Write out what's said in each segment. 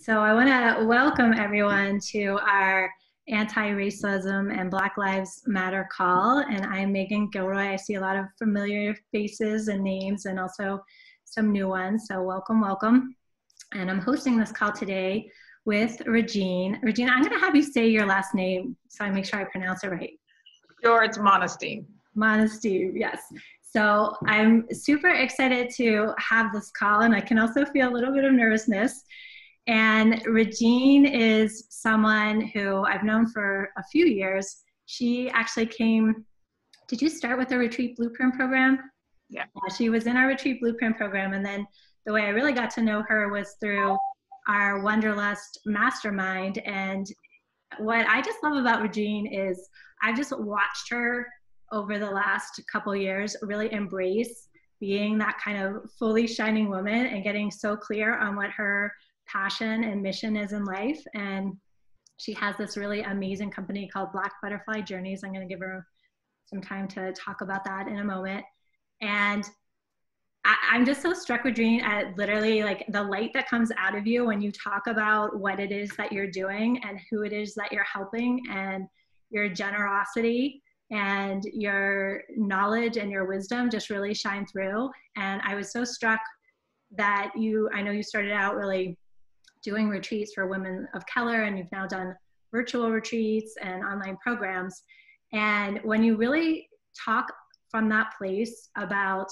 So I want to welcome everyone to our anti-racism and Black Lives Matter call. And I'm Megan Gilroy. I see a lot of familiar faces and names and also some new ones. So welcome, welcome. And I'm hosting this call today with Regine. Regine, I'm going to have you say your last name so I make sure I pronounce it right. Sure, it's Monestime. Monestime, yes. So I'm super excited to have this call, and I can also feel a little bit of nervousness. And Regine is someone who I've known for a few years. She actually came, did you start with the Retreat Blueprint program? Yeah. She was in our Retreat Blueprint program. And then the way I really got to know her was through our Wanderlust Mastermind. And what I just love about Regine is I've just watched her over the last couple years really embrace being that kind of fully shining woman and getting so clear on what her passion and mission is in life. And she has this really amazing company called Black Butterfly Journeys. I'm going to give her some time to talk about that in a moment. And I'm just so struck with Regine at literally like the light that comes out of you when you talk about what it is that you're doing and who it is that you're helping, and your generosity and your knowledge and your wisdom just really shine through. And I was so struck that I know you started out really doing retreats for women of color, and you've now done virtual retreats and online programs. And when you really talk from that place about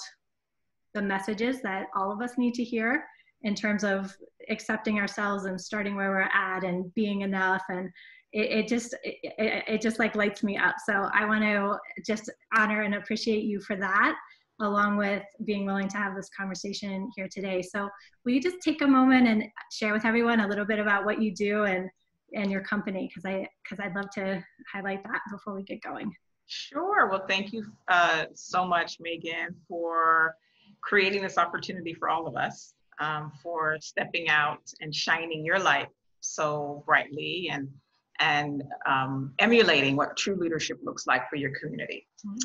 the messages that all of us need to hear in terms of accepting ourselves and starting where we're at and being enough, and it just like lights me up. So I want to just honor and appreciate you for that, along with being willing to have this conversation here today. So will you just take a moment and share with everyone a little bit about what you do and your company? Because I'd love to highlight that before we get going. Sure. Well, thank you so much, Megan, for creating this opportunity for all of us, for stepping out and shining your light so brightly and emulating what true leadership looks like for your community. Mm-hmm.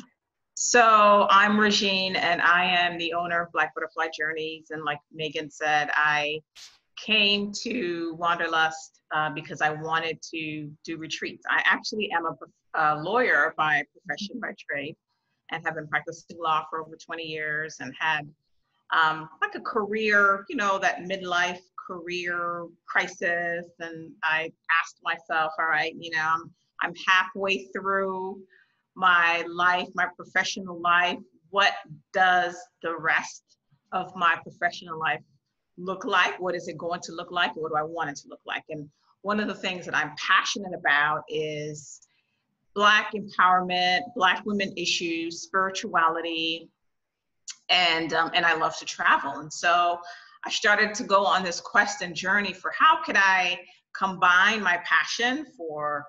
So I'm Regine, and I am the owner of Black Butterfly Journeys. And like Megan said, I came to Wanderlust because I wanted to do retreats. I actually am a lawyer by profession, by trade, and have been practicing law for over 20 years and had like a career, that midlife career crisis. And I asked myself, all right, I'm halfway through my life, my professional life. What does the rest of my professional life look like? What is it going to look like? What do I want it to look like? And one of the things that I'm passionate about is Black empowerment, Black women issues, spirituality, and I love to travel. And so I started to go on this quest and journey for how could I combine my passion for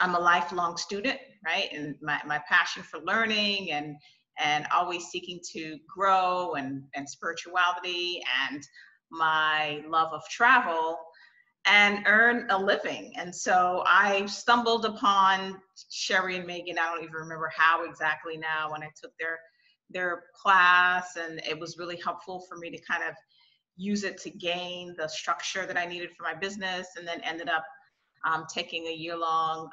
I'm a lifelong student, right? And my passion for learning and always seeking to grow and spirituality, and my love of travel, and earn a living. And so I stumbled upon Sherry and Megan. I don't even remember how exactly now, when I took their class, and it was really helpful for me to kind of use it to gain the structure that I needed for my business, and then ended up taking a year-long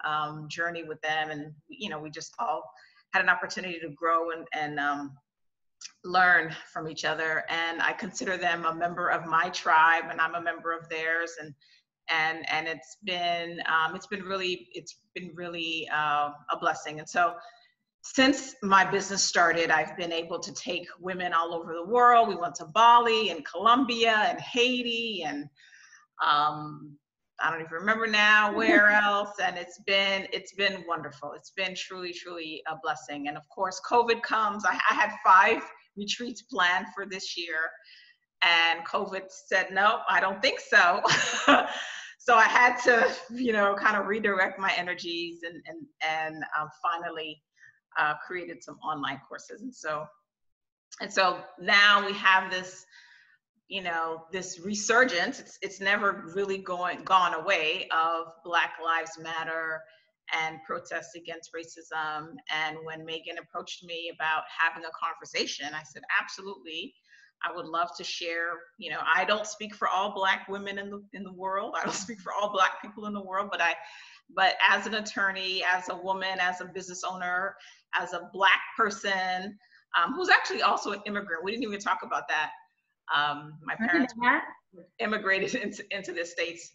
journey with them. And, we just all had an opportunity to grow and learn from each other. And I consider them a member of my tribe, and I'm a member of theirs. And it's been really a blessing. And so since my business started, I've been able to take women all over the world. We went to Bali and Colombia and Haiti and I don't even remember now where else. And it's been wonderful. It's been truly, truly a blessing. And of course, COVID comes. I had 5 retreats planned for this year, and COVID said, no, I don't think so. So I had to, kind of redirect my energies and finally created some online courses. And so now we have this, this resurgence. It's never really gone away, of Black Lives Matter and protests against racism. And when Megan approached me about having a conversation, I said, absolutely. I would love to share, I don't speak for all Black women in the world. I don't speak for all Black people in the world, but as an attorney, as a woman, as a business owner, as a Black person, who's actually also an immigrant. We didn't even talk about that. My parents immigrated into the States.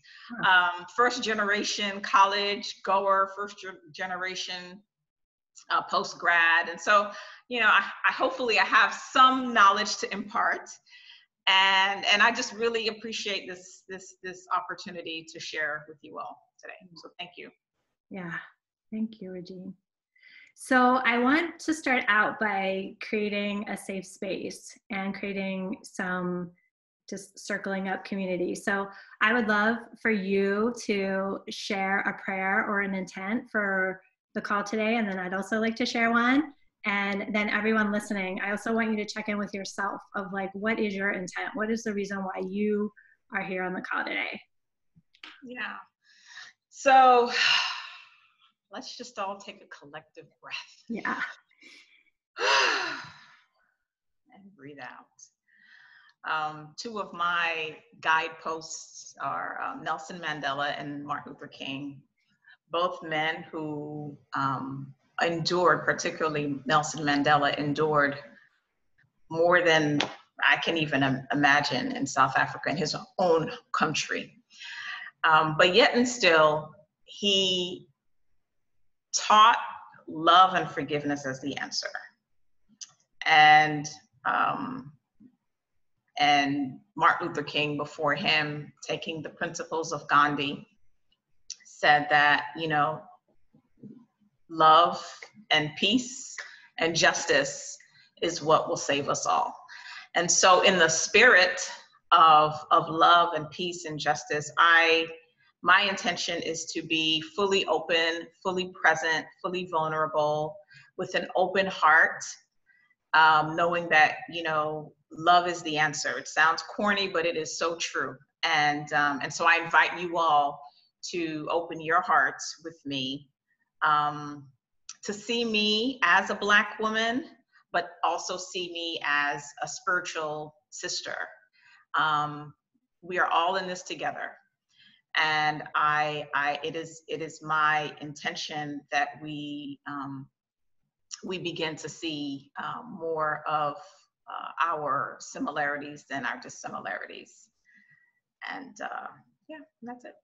First generation college goer, first generation post-grad. And so, I hopefully I have some knowledge to impart. And I just really appreciate this opportunity to share with you all today. So thank you. Yeah, thank you, Regine. So I want to start out by creating a safe space and creating some just circling up community. So I would love for you to share a prayer or an intent for the call today. And then I'd also like to share one. And then everyone listening, I also want you to check in with yourself of like, what is your intent? What is the reason why you are here on the call today? Yeah. So let's just all take a collective breath. Yeah. And breathe out. Two of my guideposts are Nelson Mandela and Martin Luther King, both men who endured, particularly Nelson Mandela, endured more than I can even imagine in South Africa, in his own country. But yet and still, he taught love and forgiveness as the answer. And Martin Luther King, before him, taking the principles of Gandhi, said that, love and peace and justice is what will save us all. And so in the spirit of love and peace and justice, my intention is to be fully open, fully present, fully vulnerable, with an open heart, knowing that, love is the answer. It sounds corny, but it is so true. And so I invite you all to open your hearts with me, to see me as a Black woman, but also see me as a spiritual sister. We are all in this together. And it is my intention that we begin to see more of our similarities than our dissimilarities. And yeah, that's it.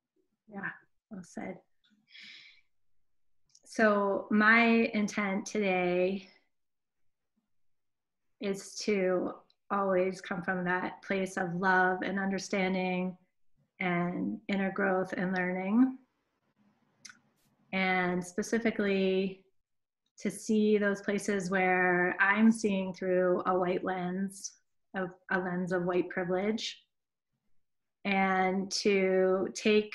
Yeah, well said. So my intent today is to always come from that place of love and understanding and inner growth and learning. And specifically to see those places where I'm seeing through a white lens, a lens of white privilege, and to take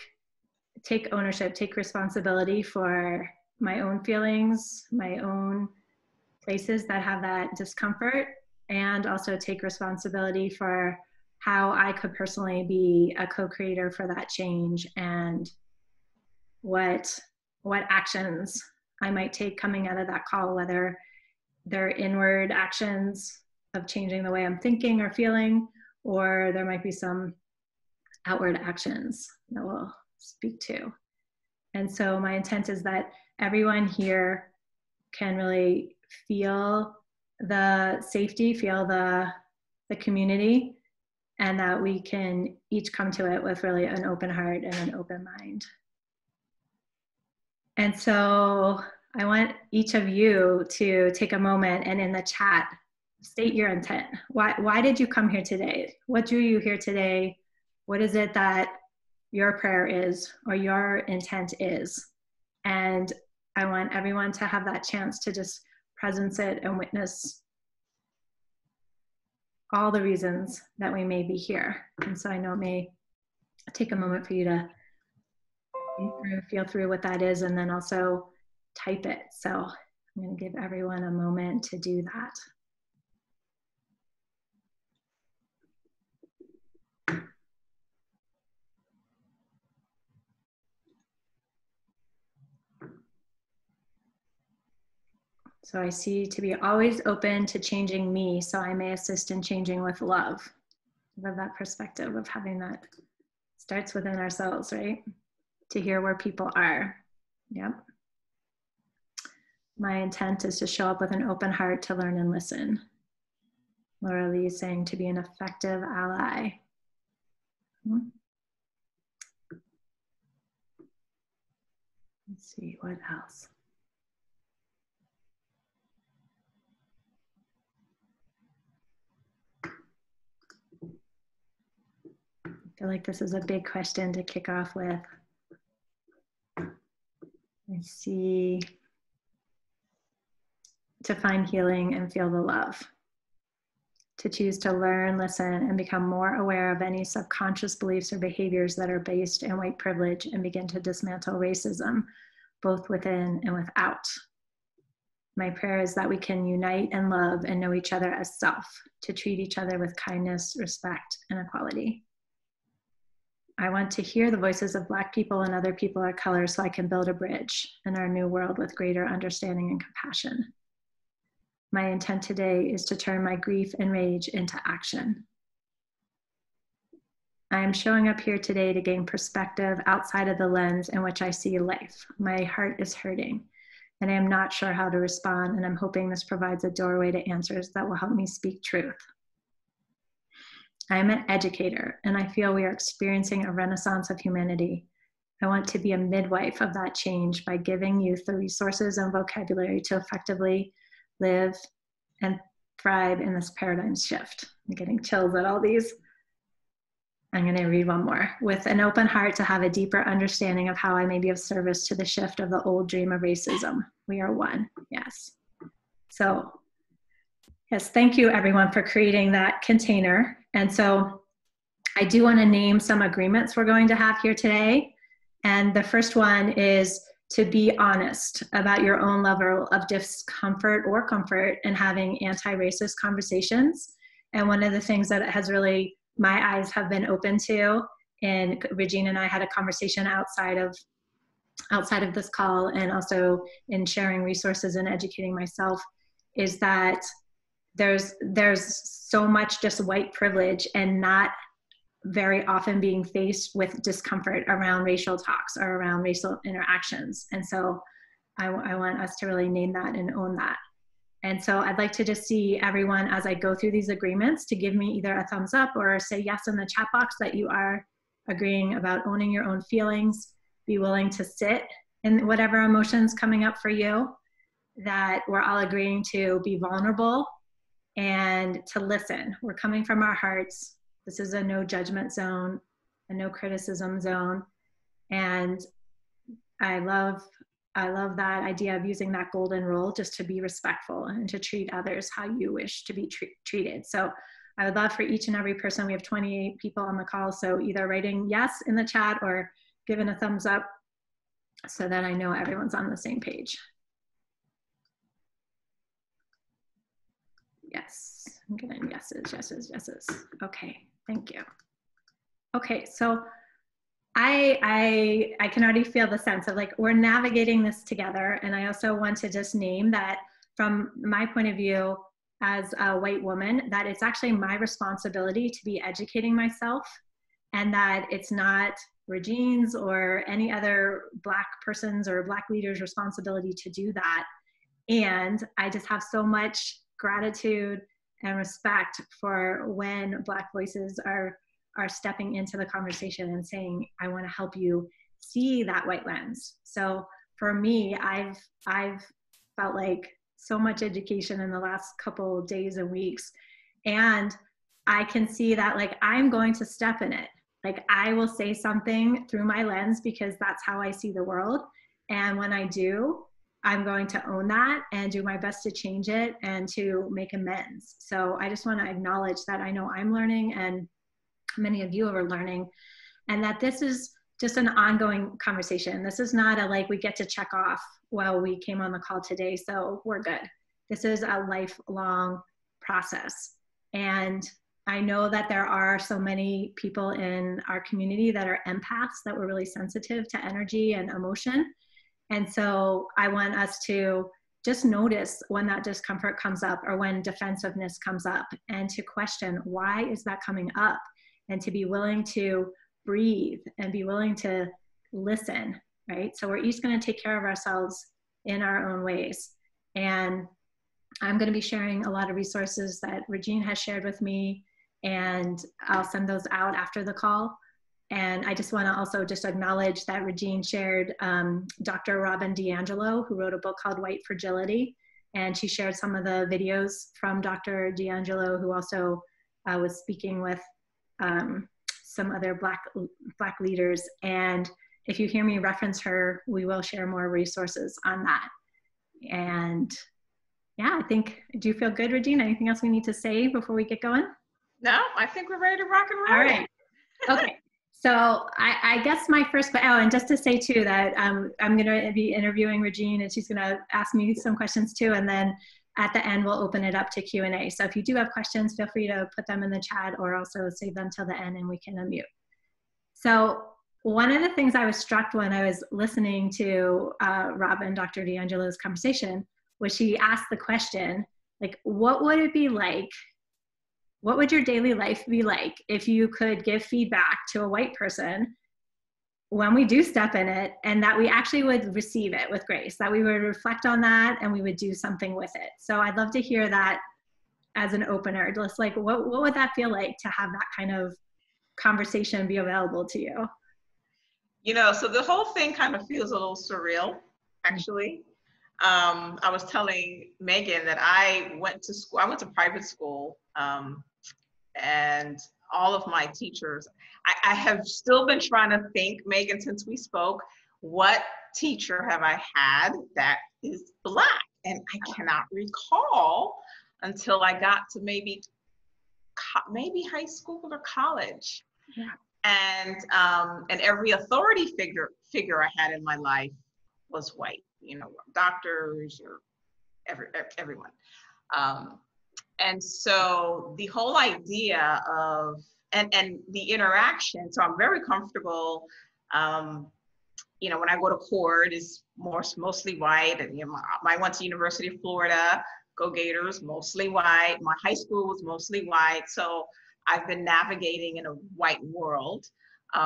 ownership, take responsibility for my own feelings, my own places that have that discomfort, and also take responsibility for how I could personally be a co-creator for that change, and what actions I might take coming out of that call, whether they're inward actions of changing the way I'm thinking or feeling, or there might be some outward actions that we'll speak to. And so my intent is that everyone here can really feel the safety, feel the community, and that we can each come to it with really an open heart and an open mind. And so I want each of you to take a moment and in the chat, state your intent. Why did you come here today? What drew you here today? What is it that your prayer is or your intent is? And I want everyone to have that chance to just presence it and witness all the reasons that we may be here. And so I know it may take a moment for you to feel through what that is, and then also type it. So I'm going to give everyone a moment to do that. So I see to be always open to changing me so I may assist in changing with love. I love that perspective of having that starts within ourselves, right? To hear where people are. Yep. My intent is to show up with an open heart to learn and listen. Laura Lee is saying to be an effective ally. Let's see, what else? I feel like this is a big question to kick off with. I see to find healing and feel the love. To choose to learn, listen, and become more aware of any subconscious beliefs or behaviors that are based in white privilege and begin to dismantle racism, both within and without. My prayer is that we can unite and love and know each other as self, to treat each other with kindness, respect, and equality. I want to hear the voices of Black people and other people of color so I can build a bridge in our new world with greater understanding and compassion. My intent today is to turn my grief and rage into action. I am showing up here today to gain perspective outside of the lens in which I see life. My heart is hurting, and I am not sure how to respond, and I'm hoping this provides a doorway to answers that will help me speak truth. I am an educator, and I feel we are experiencing a renaissance of humanity. I want to be a midwife of that change by giving youth the resources and vocabulary to effectively live and thrive in this paradigm shift. I'm getting chills at all these. I'm going to read one more. With an open heart to have a deeper understanding of how I may be of service to the shift of the old dream of racism. We are one. Yes. So, yes, thank you everyone for creating that container. And so I do want to name some agreements we're going to have here today. And the first one is to be honest about your own level of discomfort or comfort in having anti-racist conversations. And one of the things that has really, my eyes have been open to, and Regine and I had a conversation outside of this call and also in sharing resources and educating myself, is that there's so much just white privilege and not very often being faced with discomfort around racial talks or around racial interactions. And so I want us to really name that and own that. And so I'd like to just see everyone as I go through these agreements to give me either a thumbs up or say yes in the chat box that you are agreeing about owning your own feelings, be willing to sit in whatever emotions coming up for you, that we're all agreeing to be vulnerable and to listen. We're coming from our hearts. This is a no judgment zone, a no criticism zone. And I love that idea of using that golden rule, just to be respectful and to treat others how you wish to be treated. So I would love for each and every person, we have 28 people on the call, so either writing yes in the chat or giving a thumbs up so that I know everyone's on the same page. Yes, I'm getting yeses, yeses, yeses. Okay, thank you. Okay, so I can already feel the sense of like, we're navigating this together. And I also want to just name that from my point of view as a white woman, that it's actually my responsibility to be educating myself, and that it's not Regine's or any other Black person's or Black leader's responsibility to do that. And I just have so much gratitude and respect for when Black voices are stepping into the conversation and saying, I want to help you see that white lens. So for me, I've felt like so much education in the last couple of days and weeks. And I can see that like, I'm going to step in it. Like I will say something through my lens because that's how I see the world. And when I do, I'm going to own that and do my best to change it and to make amends. So I just want to acknowledge that I know I'm learning and many of you are learning, and that this is just an ongoing conversation. This is not a like we get to check off, well, we came on the call today, so we're good. This is a lifelong process. And I know that there are so many people in our community that are empaths, that we're really sensitive to energy and emotion. And so I want us to just notice when that discomfort comes up or when defensiveness comes up, and to question, why is that coming up? And to be willing to breathe and be willing to listen, right? So we're each going to take care of ourselves in our own ways. And I'm going to be sharing a lot of resources that Regine has shared with me, and I'll send those out after the call. And I just want to also just acknowledge that Regine shared Dr. Robin DiAngelo, who wrote a book called White Fragility. And she shared some of the videos from Dr. DiAngelo, who also was speaking with some other Black leaders. And if you hear me reference her, we will share more resources on that. And yeah, I think, do you feel good, Regine? Anything else we need to say before we get going? No, I think we're ready to rock and roll. All right. Okay. So I guess my first, and just to say too that I'm going to be interviewing Regine, and she's going to ask me some questions too. And then at the end, we'll open it up to Q&A. So if you do have questions, feel free to put them in the chat, or also save them till the end and we can unmute. So one of the things I was struck when I was listening to Robin, Dr. DiAngelo's conversation, was she asked the question, like, what would it be like? What would your daily life be like if you could give feedback to a white person when we do step in it, and that we actually would receive it with grace, that we would reflect on that and we would do something with it? So I'd love to hear that as an opener. Just like, what would that feel like to have that kind of conversation be available to you? You know, so the whole thing kind of feels a little surreal, actually. I was telling Megan that I went to school, I went to private school, and all of my teachers, I have still been trying to think, Megan, since we spoke, what teacher have I had that is Black? And I cannot recall until I got to maybe high school or college. Yeah. And every authority figure I had in my life was white, you know, doctors or everyone. And so the whole idea of, and the interaction, so I'm very comfortable, you know, when I go to court, is mostly white. And, you know, I went to University of Florida, go Gators, mostly white. My high school was mostly white. So I've been navigating in a white world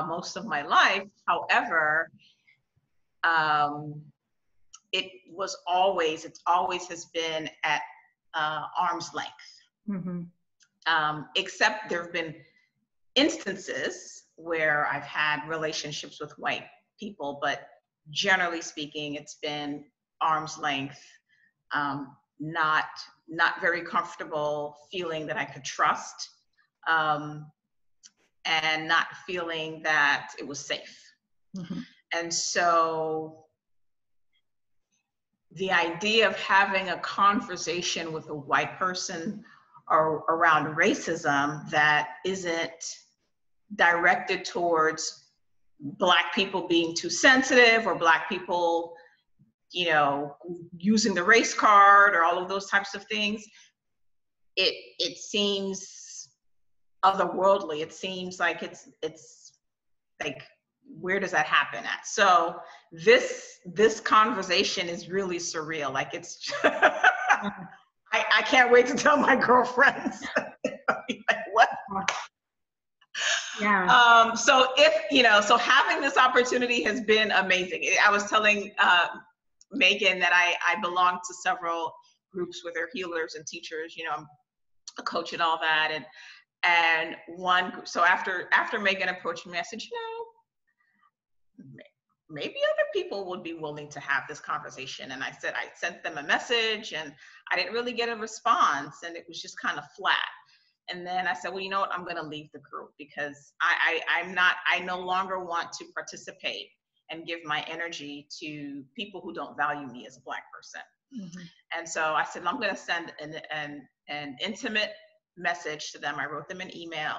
most of my life. However, it always has been at arm's length. Mm-hmm. Except there have been instances where I've had relationships with white people, but generally speaking, it's been arm's length, not very comfortable feeling that I could trust, and not feeling that it was safe. Mm-hmm. And so the idea of having a conversation with a white person or around racism that isn't directed towards Black people being too sensitive, or Black people, you know, using the race card, or all of those types of things, it seems otherworldly. It seems like it's like, where does that happen at? So this conversation is really surreal. Like, it's I can't wait to tell my girlfriends. Like, what? Yeah. So if, you know, so having this opportunity has been amazing. I was telling Megan that I belong to several groups with their healers and teachers. You know, I'm a coach and all that. And one group, so after Megan approached me, I said, you know, maybe other people would be willing to have this conversation. And I said, I sent them a message and I didn't really get a response, and it was just kind of flat. And then I said, well, you know what, I'm going to leave the group, because I no longer want to participate and give my energy to people who don't value me as a Black person. Mm-hmm. And so I said, I'm going to send an intimate message to them. I wrote them an email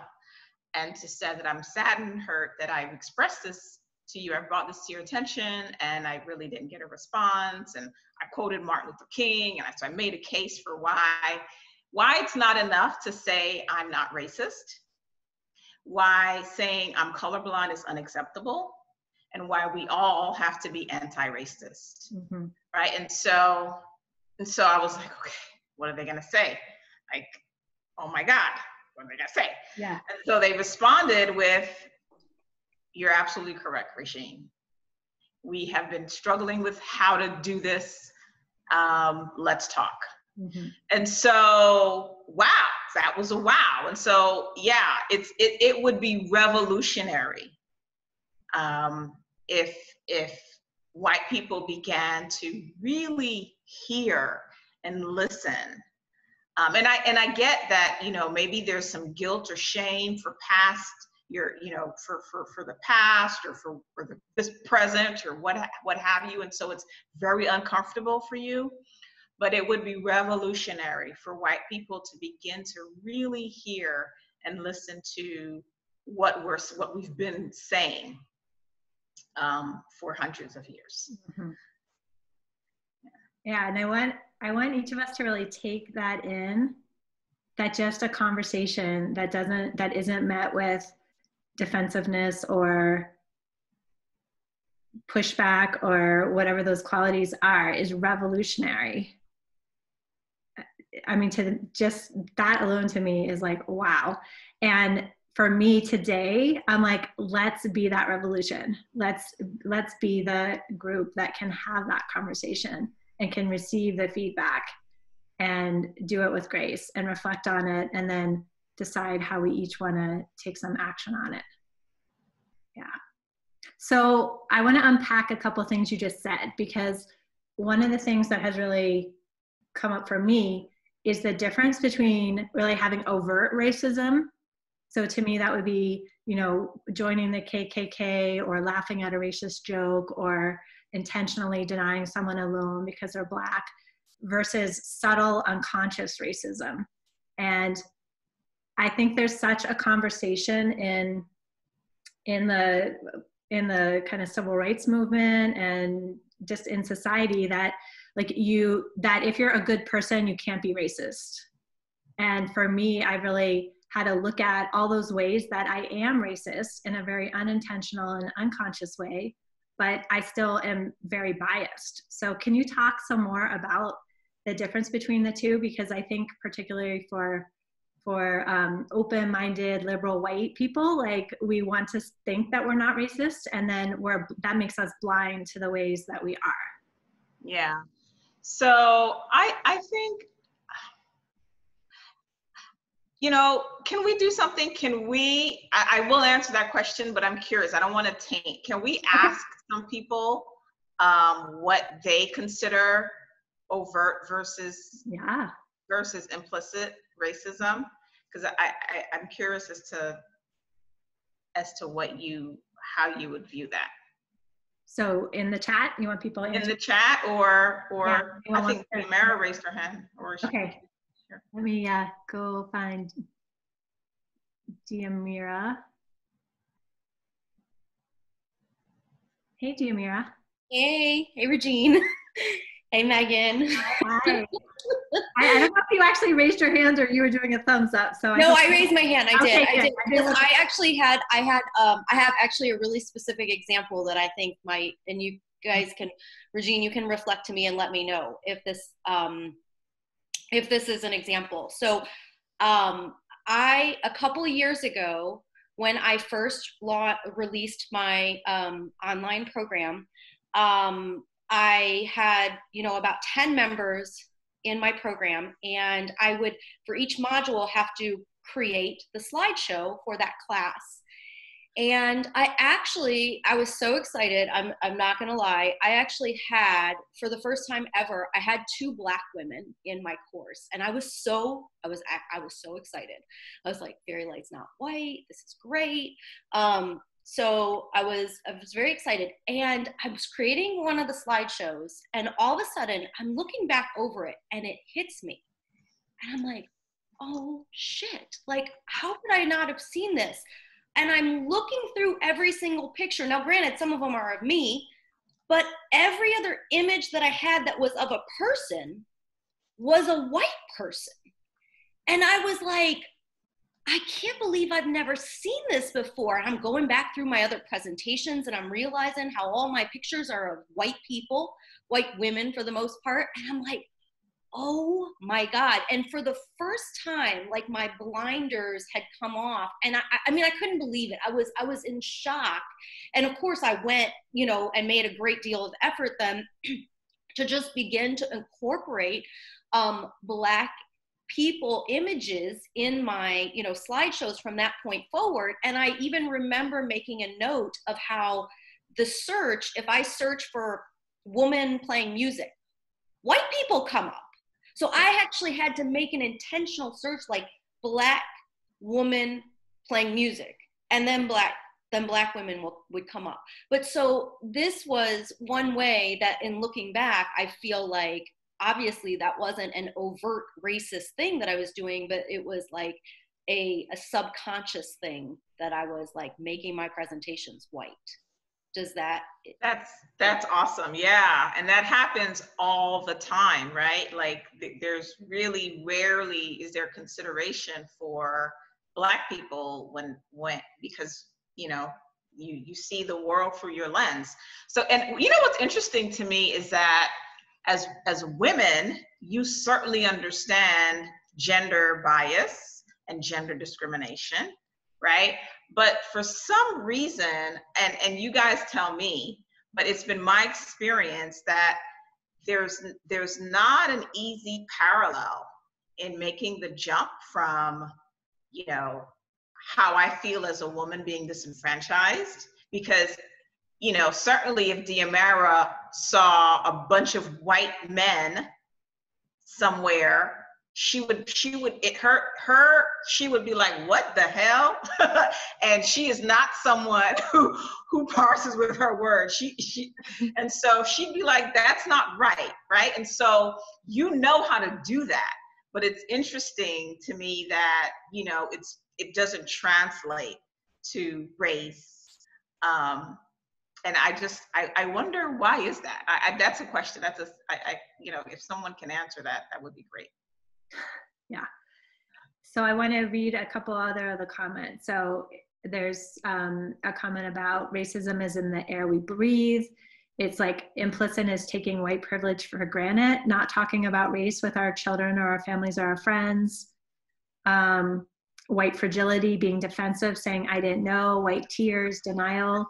and to say that I'm saddened and hurt that I've expressed this to you. I brought this to your attention and I really didn't get a response. And I quoted Martin Luther King, and so I made a case for why it's not enough to say I'm not racist, why saying I'm colorblind is unacceptable, and why we all have to be anti-racist. Mm-hmm. Right? And so And so I was like, okay, what are they going to say? Like, oh my God, what are they going to say? Yeah. And so they responded with, you're absolutely correct, Regine. We have been struggling with how to do this. Let's talk. Mm-hmm. And so, wow, that was a wow. And so, yeah, it would be revolutionary if white people began to really hear and listen. And I get that, you know, maybe there's some guilt or shame for past for the past or for this present or what have you, and so it's very uncomfortable for you. But it would be revolutionary for white people to begin to really hear and listen to what we've been saying for hundreds of years. Mm-hmm. Yeah, and I want each of us to really take that in, that just a conversation that isn't met with defensiveness or pushback or whatever those qualities are is revolutionary. I mean, to just that alone to me is like, wow. And for me today, I'm like, let's be that revolution. Let's be the group that can have that conversation and can receive the feedback and do it with grace and reflect on it and then decide how we each want to take some action on it. Yeah. So I want to unpack a couple of things you just said, because one of the things that has really come up for me is the difference between really having overt racism. So to me, that would be, you know, joining the KKK or laughing at a racist joke or intentionally denying someone a loan because they're Black, versus subtle unconscious racism. And I think there's such a conversation in the kind of civil rights movement and just in society that that if you're a good person, you can't be racist. And for me, I really had to look at all those ways that I am racist in a very unintentional and unconscious way, but I still am very biased. So can you talk some more about the difference between the two? Because I think particularly for open-minded liberal white people, like we want to think that we're not racist, and then that makes us blind to the ways that we are. Yeah. So I think, you know, can we do something? I will answer that question, but I'm curious. I don't want to taint. Can we ask some people what they consider overt versus implicit racism? Because I'm curious as to how you would view that. So in the chat, you want people in the chat, or yeah, I think Mara raised her hand. Okay, sure. Let me go find Diamira. Hey, Diamira. Hey Regine. Hey, Megan. Hi. I don't know if you actually raised your hand or you were doing a thumbs up. So no, I raised my hand. I did. Because I have actually a really specific example that I think might, and you guys can, Regine, you can reflect to me and let me know if this is an example. So a couple of years ago, when I first released my online program, I had, about 10 members in my program, and I would, for each module, have to create the slideshow for that class. And I was so excited. I'm not going to lie. I actually had, for the first time ever, I had 2 Black women in my course. And I was so excited. I was like, fairy light's not white. This is great. So I was very excited, and I was creating one of the slideshows, and all of a sudden I'm looking back over it and it hits me. And I'm like, oh shit, like how could I not have seen this? And I'm looking through every single picture. Now, granted, some of them are of me, but every other image that I had that was of a person was a white person. And I was like, I can't believe I've never seen this before. And I'm going back through my other presentations, and I'm realizing how all my pictures are of white people, white women for the most part. And I'm like, oh my God. And for the first time, like my blinders had come off, and I mean, I couldn't believe it. I was in shock. And of course I went, you know, and made a great deal of effort then to just begin to incorporate Black people images in my, you know, slideshows from that point forward. And I even remember making a note of how the search, if I search for woman playing music, white people come up. So I actually had to make an intentional search, like Black woman playing music, and then Black women would come up. But so this was one way that, in looking back, I feel like obviously that wasn't an overt racist thing that I was doing, but it was like a subconscious thing that I was like making my presentations white. Does that? That's awesome. Yeah. And that happens all the time, right? Like there's really rarely is there consideration for Black people when because, you know, you see the world through your lens. So, and you know, what's interesting to me is that as women, you certainly understand gender bias and gender discrimination, right? But for some reason, and you guys tell me, but it's been my experience that there's not an easy parallel in making the jump from, you know, how I feel as a woman being disenfranchised, because, you know, certainly if Diamara saw a bunch of white men somewhere, she would be like, what the hell? And she is not someone who parses with her words. And so she'd be like, that's not right, right? And so you know how to do that. But it's interesting to me that, you know, it doesn't translate to race. And I wonder, why is that? That's a question. You know, if someone can answer that, that would be great. Yeah. So I want to read a couple other of the comments. So there's a comment about racism is in the air we breathe. It's like implicit is taking white privilege for granted, not talking about race with our children or our families or our friends. White fragility, being defensive, saying I didn't know, white tears, denial.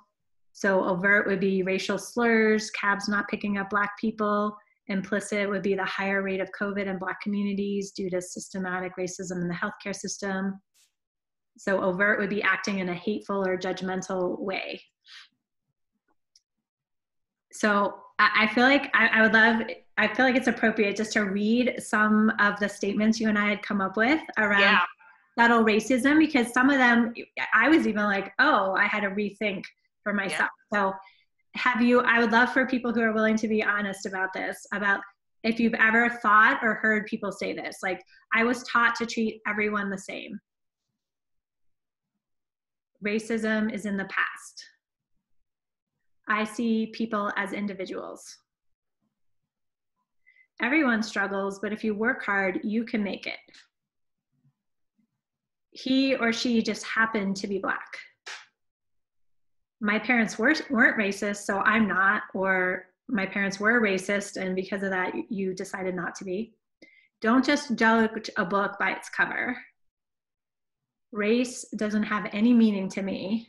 So overt would be racial slurs, cabs not picking up Black people. Implicit would be the higher rate of COVID in Black communities due to systematic racism in the healthcare system. So overt would be acting in a hateful or judgmental way. So I feel like I feel like it's appropriate just to read some of the statements you and I had come up with around subtle racism, because some of them, I was even like, oh, I had to rethink for myself. So I would love for people who are willing to be honest about this, about if you've ever thought or heard people say this, like, I was taught to treat everyone the same. Racism is in the past. I see people as individuals. Everyone struggles, but if you work hard, you can make it. He or she just happened to be Black. My parents weren't racist, so I'm not, or my parents were racist, and because of that, you decided not to be. Don't just judge a book by its cover. Race doesn't have any meaning to me.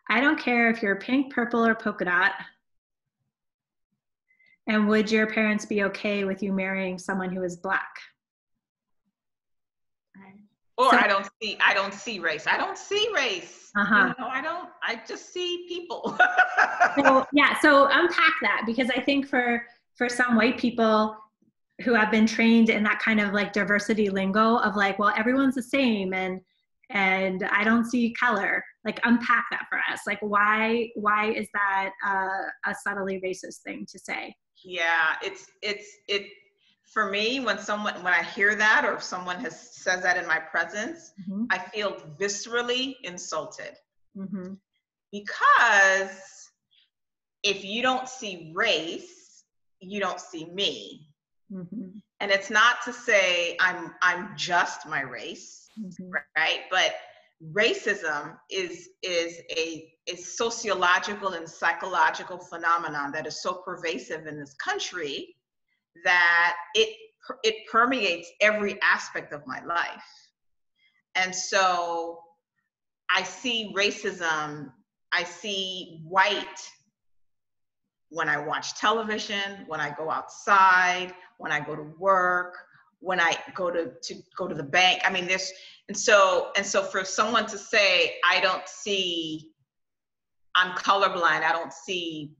I don't care if you're pink, purple, or polka dot. And would your parents be okay with you marrying someone who is Black? Or so, I don't see race. I don't see race. Uh-huh. You know, I just see people. So unpack that, because I think for some white people who have been trained in that kind of like diversity lingo of like, well, everyone's the same and I don't see color, like unpack that for us. Like why is that a subtly racist thing to say? Yeah, it for me, when I hear that, or if someone says that in my presence, mm-hmm. I feel viscerally insulted. Mm-hmm. Because if you don't see race, you don't see me. Mm-hmm. And it's not to say I'm just my race, mm-hmm. right? But racism is a sociological and psychological phenomenon that is so pervasive in this country that it permeates every aspect of my life. And so I see racism, I see white when I watch television, when I go outside, when I go to work, when I go to the bank. I mean, and so for someone to say, I'm colorblind, I don't see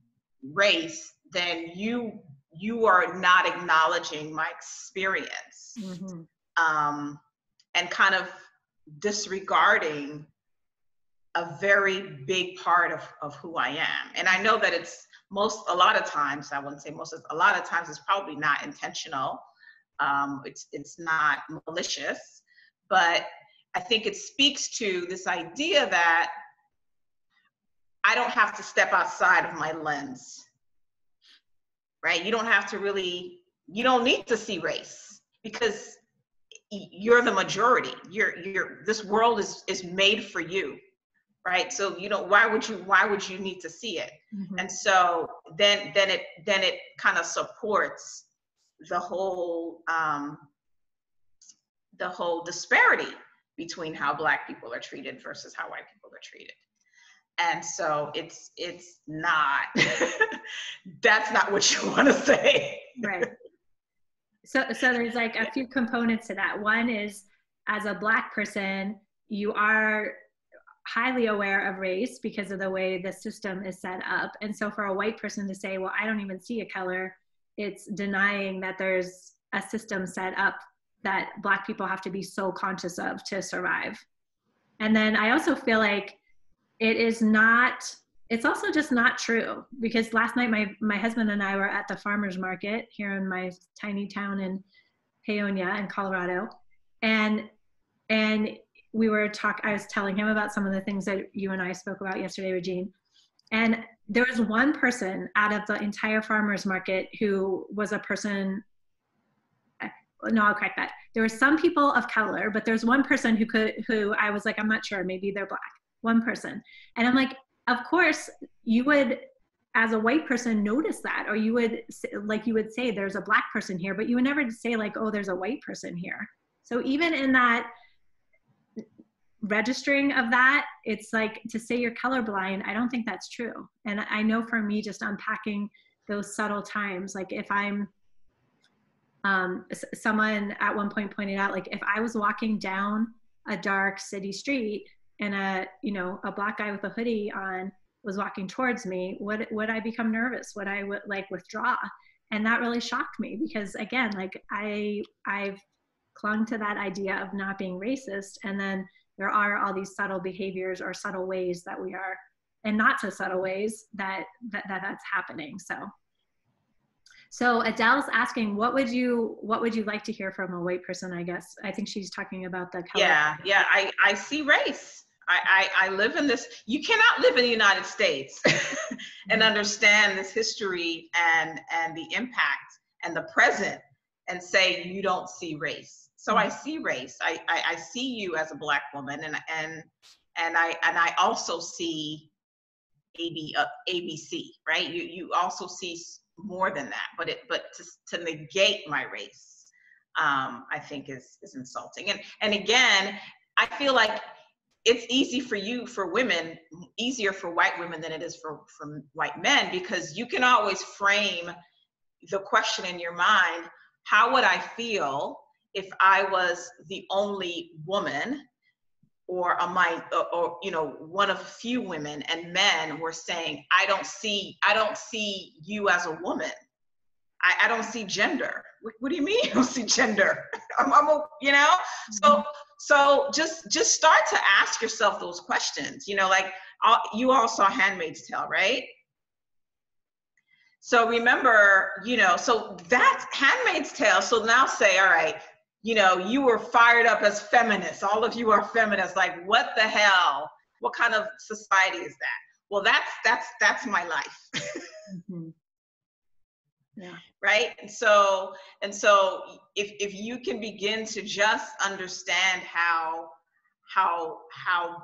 race, then you are not acknowledging my experience, and kind of disregarding a very big part of who I am. And I know that a lot of times it's probably not intentional. It's not malicious, but I think it speaks to this idea that I don't have to step outside of my lens, right? You don't need to see race, because you're the majority. This world is made for you, right? So, why would you need to see it? And so then it kind of supports the whole disparity between how Black people are treated versus how white people are treated. And so it's not, that's not what you want to say. Right. So there's like a few components to that. One is, as a Black person, you are highly aware of race because of the way the system is set up. And so for a white person to say, well, I don't even see a color, it's denying that there's a system set up that Black people have to be so conscious of to survive. And then I also feel like it's also just not true, because last night my husband and I were at the farmer's market here in my tiny town in Paonia in Colorado. And we were I was telling him about some of the things that you and I spoke about yesterday, Regine. And there was one person out of the entire farmer's market who was a person, no, I'll correct that. There were some people of color, but there's one person who I was like, I'm not sure, maybe they're Black. One person. And I'm like, of course you would, as a white person, notice that, or you would say there's a Black person here, but you would never say like, oh, there's a white person here. So even in that registering of that, it's like, to say you're colorblind, I don't think that's true. And I know for me, just unpacking those subtle times, like if I'm, someone at one point pointed out, like if I was walking down a dark city street and a Black guy with a hoodie on was walking towards me, would I become nervous? Would I withdraw? And that really shocked me, because again, like I've clung to that idea of not being racist, and then there are all these subtle behaviors or subtle ways that we are, and not so subtle ways that's happening. So Adele's asking, what would you like to hear from a white person? I guess I think she's talking about the color. Yeah. I see race. I live in this. You cannot live in the United States and understand this history and the impact and the present and say you don't see race. So I see race. I see you as a Black woman, and I also see ABC, right? You also see more than that, but to negate my race, I think is insulting. And again, I feel like it's easier for white women than it is for white men, because you can always frame the question in your mind: how would I feel if I was the only woman, or one of a few women, and men were saying, I don't see you as a woman. I don't see gender. What do you mean you don't see gender? So just start to ask yourself those questions. Like you all saw Handmaid's Tale, right? So remember, so that's Handmaid's Tale. So now say, all right, you were fired up as feminists. All of you are feminists. Like, what the hell? What kind of society is that? Well, that's my life. Mm-hmm. Yeah. Right. And so if you can begin to just understand how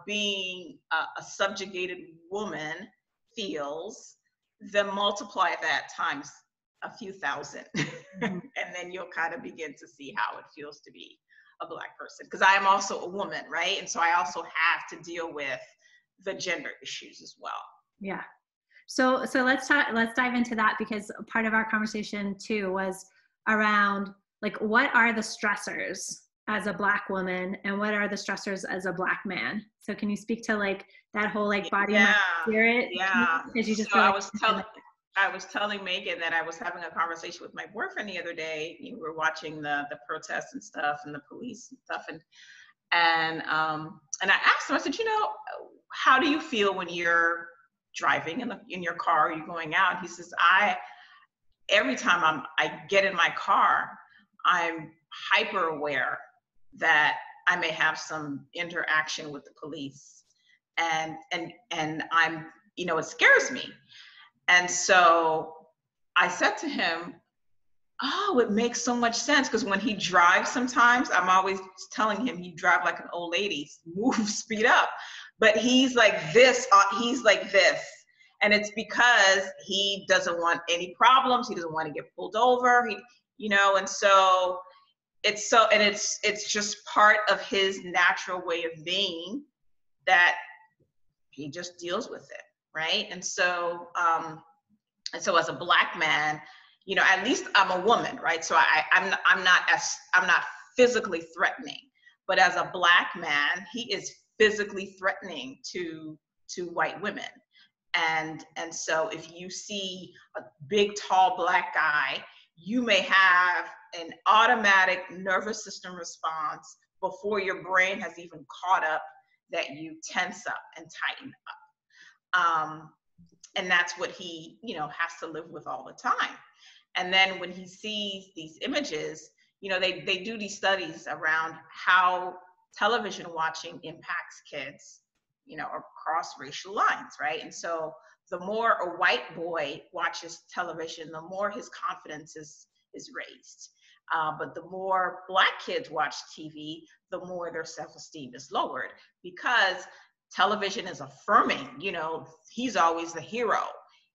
being a subjugated woman feels, then multiply that times a few thousand. And then you'll kind of begin to see how it feels to be a Black person. Because I am also a woman, right? And so I also have to deal with the gender issues as well. Yeah. So let's dive into that, because part of our conversation too was around like, what are the stressors as a Black woman and what are the stressors as a Black man? So can you speak to like that whole like body, mind, spirit? Yeah. Because you just so I was telling Megan that I was having a conversation with my boyfriend the other day. We were watching the protests and stuff and the police and stuff, and I asked him, I said, how do you feel when you're driving in your car, or you're going out? He says, every time I get in my car, I'm hyper aware that I may have some interaction with the police, and I'm, it scares me. And so I said to him, oh, it makes so much sense, because when he drives sometimes, I'm always telling him, you drive like an old lady, move, speed up. But he's like this, and it's because he doesn't want any problems. He doesn't want to get pulled over. And so it's just part of his natural way of being, that he just deals with it, right? And so as a Black man, at least I'm a woman, right? So I'm not physically threatening, but as a Black man, he is physically threatening to white women. And so if you see a big, tall Black guy, you may have an automatic nervous system response before your brain has even caught up, that you tense up and tighten up. And that's what he, has to live with all the time. And then when he sees these images, they do these studies around how television watching impacts kids, across racial lines, right? And so the more a white boy watches television, the more his confidence is raised. But the more Black kids watch TV, the more their self-esteem is lowered, because television is affirming, he's always the hero.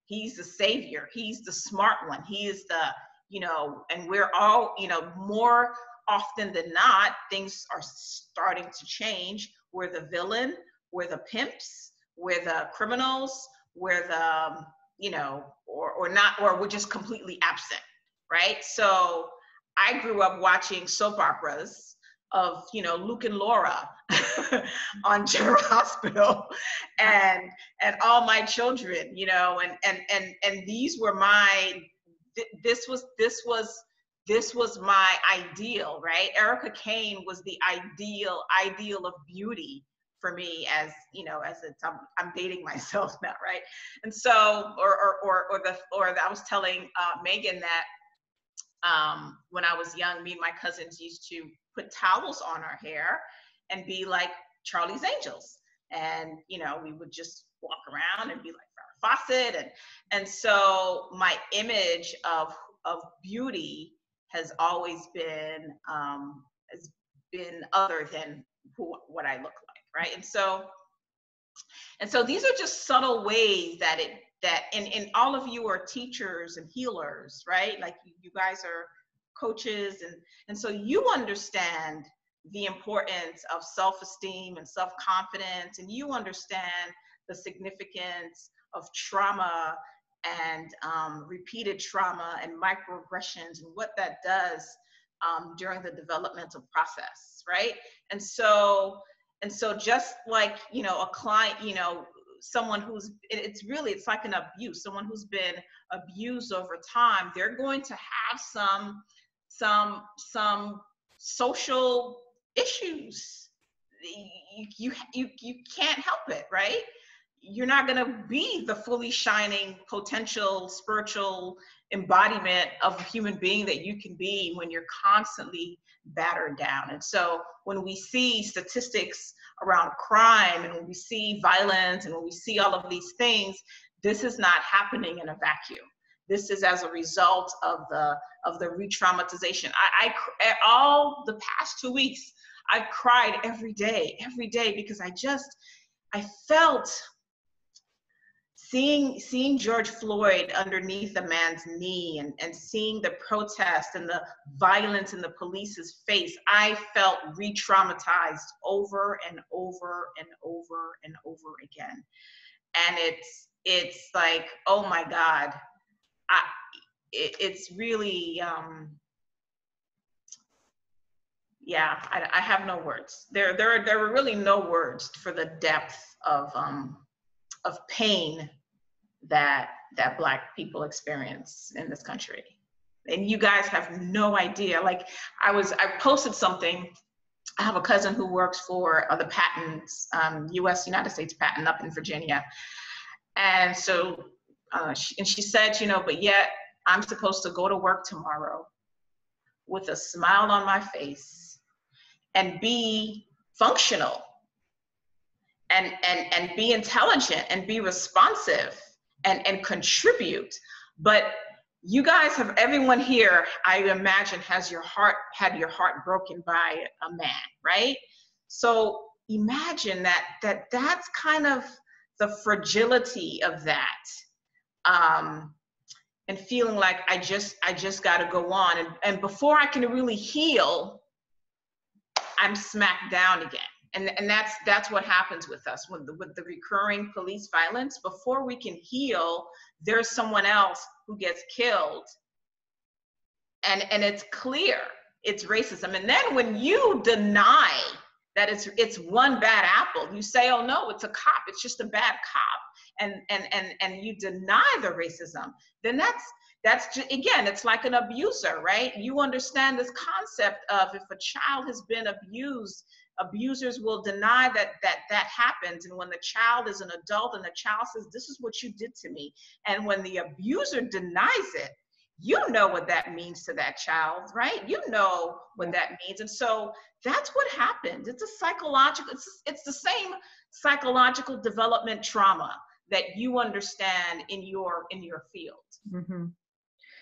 He's the savior. He's the smart one. He is the, and we're all, more often than not, things are starting to change. We're the villain, we're the pimps, we're the criminals, we're the, or not, or we're just completely absent, right? So I grew up watching soap operas of, Luke and Laura on General Hospital, and all my children, and these were this was my ideal, right? Erica Kane was the ideal of beauty for me, as I'm dating myself now, right? And so, I was telling Megan that when I was young, me and my cousins used to put towels on our hair and be like Charlie's Angels. And, we would just walk around and be like Farrah Fawcett. And so my image of beauty has always been other than what I look like, right? And so these are just subtle ways that and all of you are teachers and healers, right? Like you guys are coaches, and so you understand the importance of self-esteem and self-confidence, and you understand the significance of trauma and repeated trauma and microaggressions and what that does during the developmental process, right? And so just like, a client, someone who's, it's like an abuse, someone who's been abused over time, they're going to have some social issues. You can't help it, right? You're not going to be the fully shining potential spiritual embodiment of a human being that you can be when you're constantly battered down. And so when we see statistics around crime, and when we see violence, and when we see all of these things, this is not happening in a vacuum. This is as a result of the re-traumatization. All the past 2 weeks, I've cried every day, because I felt seeing George Floyd underneath a man's knee, and seeing the protest and the violence in the police's face, I felt re-traumatized over and over and over and over again. And it's like, oh my God, it's really, yeah, I have no words. There were really no words for the depth of pain that Black people experience in this country. And you guys have no idea. Like, I posted something. I have a cousin who works for the patents, United States patent up in Virginia. And so, she said, but yet I'm supposed to go to work tomorrow with a smile on my face and be functional and be intelligent and be responsive and contribute. But you guys have, everyone here, I imagine, had your heart broken by a man, right? So imagine that's kind of the fragility of that. And feeling like I just got to go on. And before I can really heal, I'm smacked down again. And that's what happens with us with the recurring police violence. Before we can heal, there's someone else who gets killed. And it's clear it's racism. And then when you deny that it's one bad apple, you say, oh no, it's a cop, it's just a bad cop, and you deny the racism, then that's just, again, it's like an abuser, right? You understand this concept of, if a child has been abused, abusers will deny that happens. And when the child is an adult and the child says, this is what you did to me, and when the abuser denies it, you know what that means to that child, right? You know what that means. And so that's what happens. It's a psychological, it's the same psychological development trauma that you understand in your field. Mm-hmm.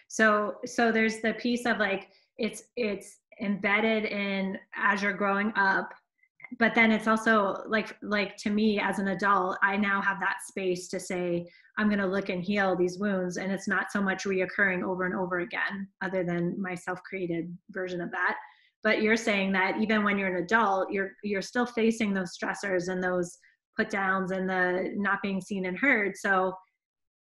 So there's the piece of like, it's embedded in as you're growing up, but then it's also like to me as an adult, I now have that space to say, I'm going to look and heal these wounds. And it's not so much reoccurring over and over again, other than my self-created version of that. But you're saying that even when you're an adult, you're still facing those stressors and those put downs and the not being seen and heard. So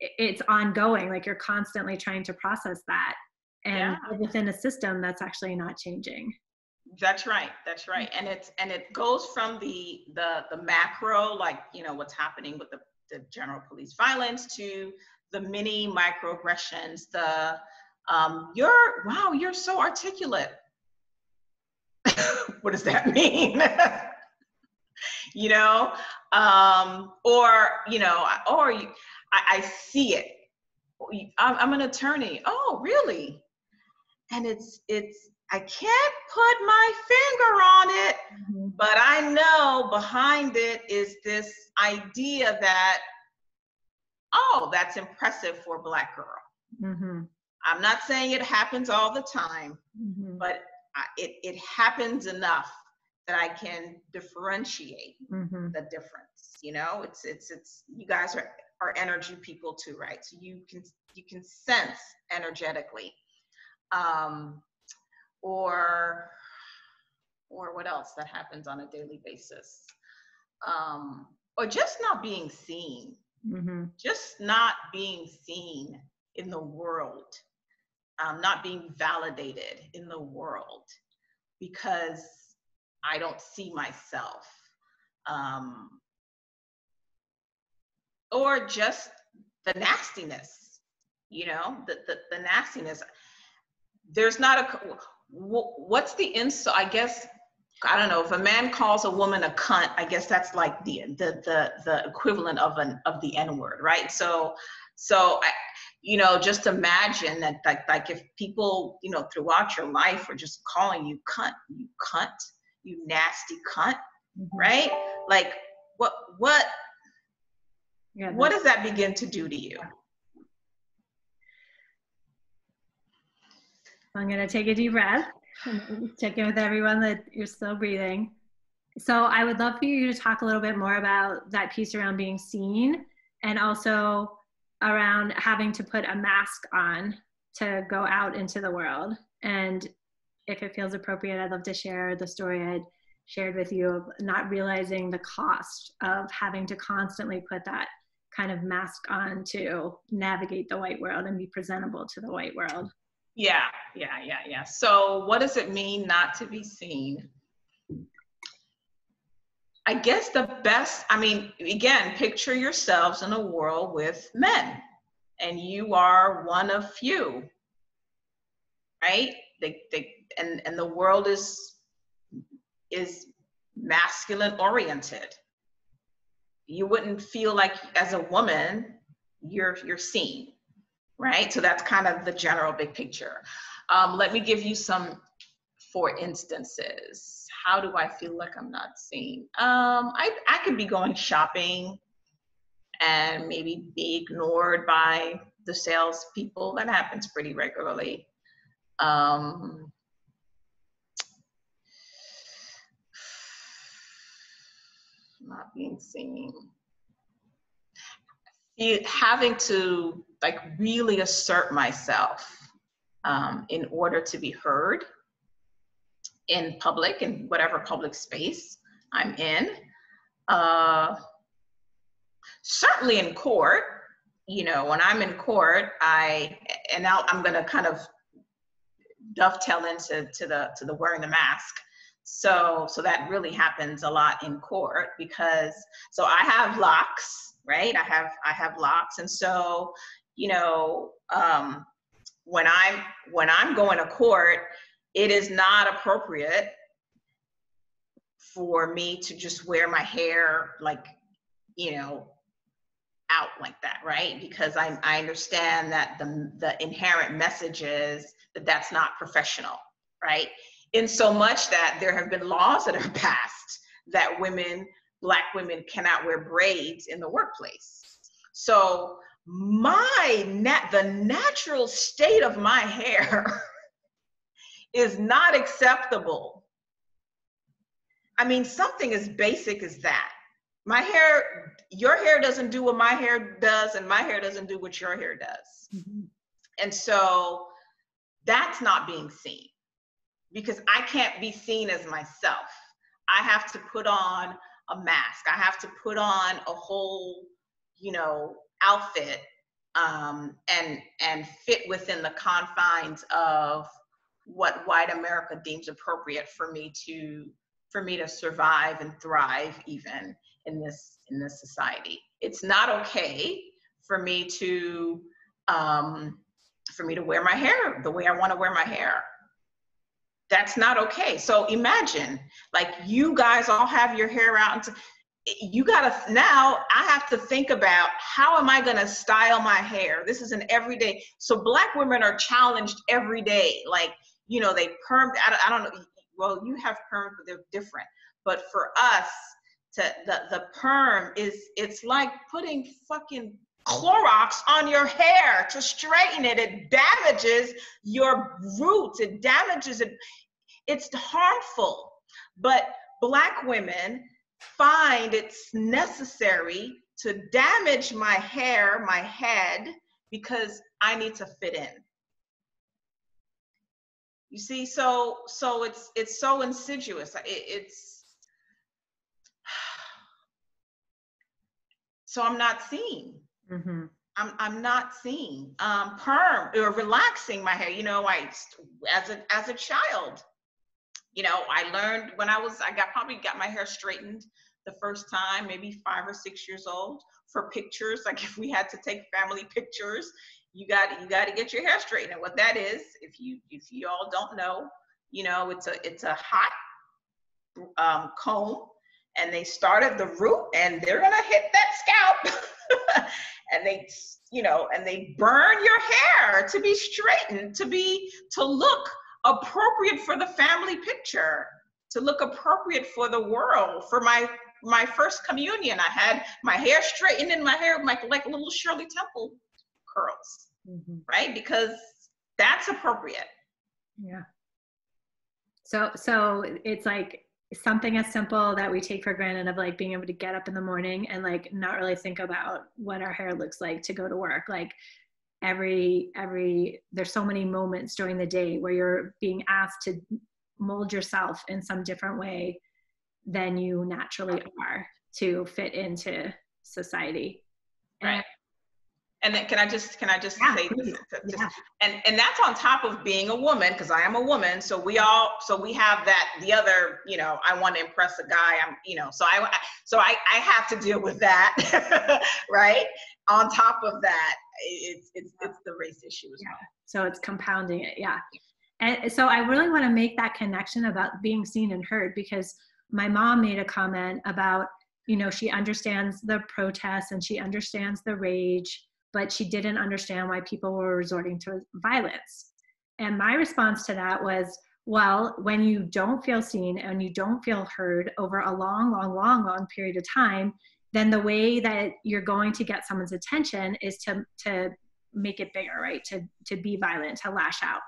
it's ongoing, like you're constantly trying to process that, and within a system that's actually not changing. That's right. And it goes from the macro, like, what's happening with the general police violence, to the mini microaggressions, you're so articulate. What does that mean? I see it. I'm an attorney. Oh, really? And it's I can't put my finger on it, but I know behind it is this idea that, oh, that's impressive for a Black girl. Mm-hmm. I'm not saying it happens all the time, but it happens enough that I can differentiate the difference. It's you guys are energy people too, right? So you can sense energetically. Or what else that happens on a daily basis? Or just not being seen. Just not being seen in the world. Not being validated in the world because I don't see myself. Or just the nastiness, the nastiness. There's not what's the insult? I guess, I don't know, if a man calls a woman a cunt, I guess that's like the equivalent of the N-word, right? So I, just imagine that like if people, throughout your life are just calling you cunt, you nasty cunt, right? Like what does that begin to do to you? I'm going to take a deep breath and check in with everyone that you're still breathing. So I would love for you to talk a little bit more about that piece around being seen and also around having to put a mask on to go out into the world. And if it feels appropriate, I'd love to share the story I'd shared with you of not realizing the cost of having to constantly put that kind of mask on to navigate the white world and be presentable to the white world. Yeah. So what does it mean not to be seen? I guess the best, I mean, again, picture yourselves in a world with men, and you are one of few, right? And the world is masculine oriented. You wouldn't feel like as a woman you're seen, right? So that's kind of the general big picture. Let me give you some for instances. How do I feel like I'm not seen? I could be going shopping and maybe be ignored by the salespeople. That happens pretty regularly. Not being seen. Having to like really assert myself in order to be heard in public, in whatever public space I'm in. Certainly in court, you know, when I'm in court, and now I'm going to kind of dovetail into the wearing the mask. So that really happens a lot in court because, so I have locks, right? I have locks. And so, you know, when I'm going to court, it is not appropriate for me to just wear my hair like, you know, out like that, right? Because I understand that the inherent message is that that's not professional, right? In so much that there have been laws that are passed that Black women cannot wear braids in the workplace. So the natural state of my hair is not acceptable. I mean, something as basic as that. My hair, your hair doesn't do what my hair does, and my hair doesn't do what your hair does. Mm-hmm. And so that's not being seen because I can't be seen as myself. I have to put on a mask. I have to put on a whole, you know, outfit and fit within the confines of what white America deems appropriate for me to survive and thrive even in this society. It's not okay for me to wear my hair the way I want to wear my hair. That's not okay. So imagine, like, you guys all have your hair out, and now I have to think about how am I going to style my hair. This is an everyday. So Black women are challenged every day. Like, you know, they perm. I don't know. Well, you have perms, but they're different. But for us, the perm it's like putting fucking Clorox on your hair to straighten it. It damages your roots. It damages it. It's harmful. But Black women find it's necessary to damage my hair, my head, because I need to fit in. You see, so it's so insidious. So I'm not seen. Mm-hmm. I'm not seen. Perm or relaxing my hair. You know, as a child, you know, I learned when I probably got my hair straightened the first time, maybe 5 or 6 years old, for pictures. Like if we had to take family pictures, you got to get your hair straightened. And what that is, if you all don't know, you know, it's a hot comb, and they start at the root, and they're gonna hit that scalp, and they burn your hair to be straightened, to look appropriate for the family picture, to look appropriate for the world. For my first communion, I had my hair straightened and my hair like little Shirley Temple curls, mm-hmm. right? Because that's appropriate. Yeah. So it's like something as simple that we take for granted of like being able to get up in the morning and like not really think about what our hair looks like to go to work. Like there's so many moments during the day where you're being asked to mold yourself in some different way than you naturally are to fit into society. Right. And then can I just say this? Yeah. And that's on top of being a woman, because I am a woman. So we have that, the other, you know, I want to impress a guy. I'm, you know, so I have to deal with that, right? On top of that, it's the race issue as well. So it's compounding it. Yeah. And so I really want to make that connection about being seen and heard, because my mom made a comment about, you know, she understands the protests and she understands the rage, but she didn't understand why people were resorting to violence. And my response to that was, well, when you don't feel seen and you don't feel heard over a long period of time, then the way that you're going to get someone's attention is to make it bigger, right? To be violent, to lash out.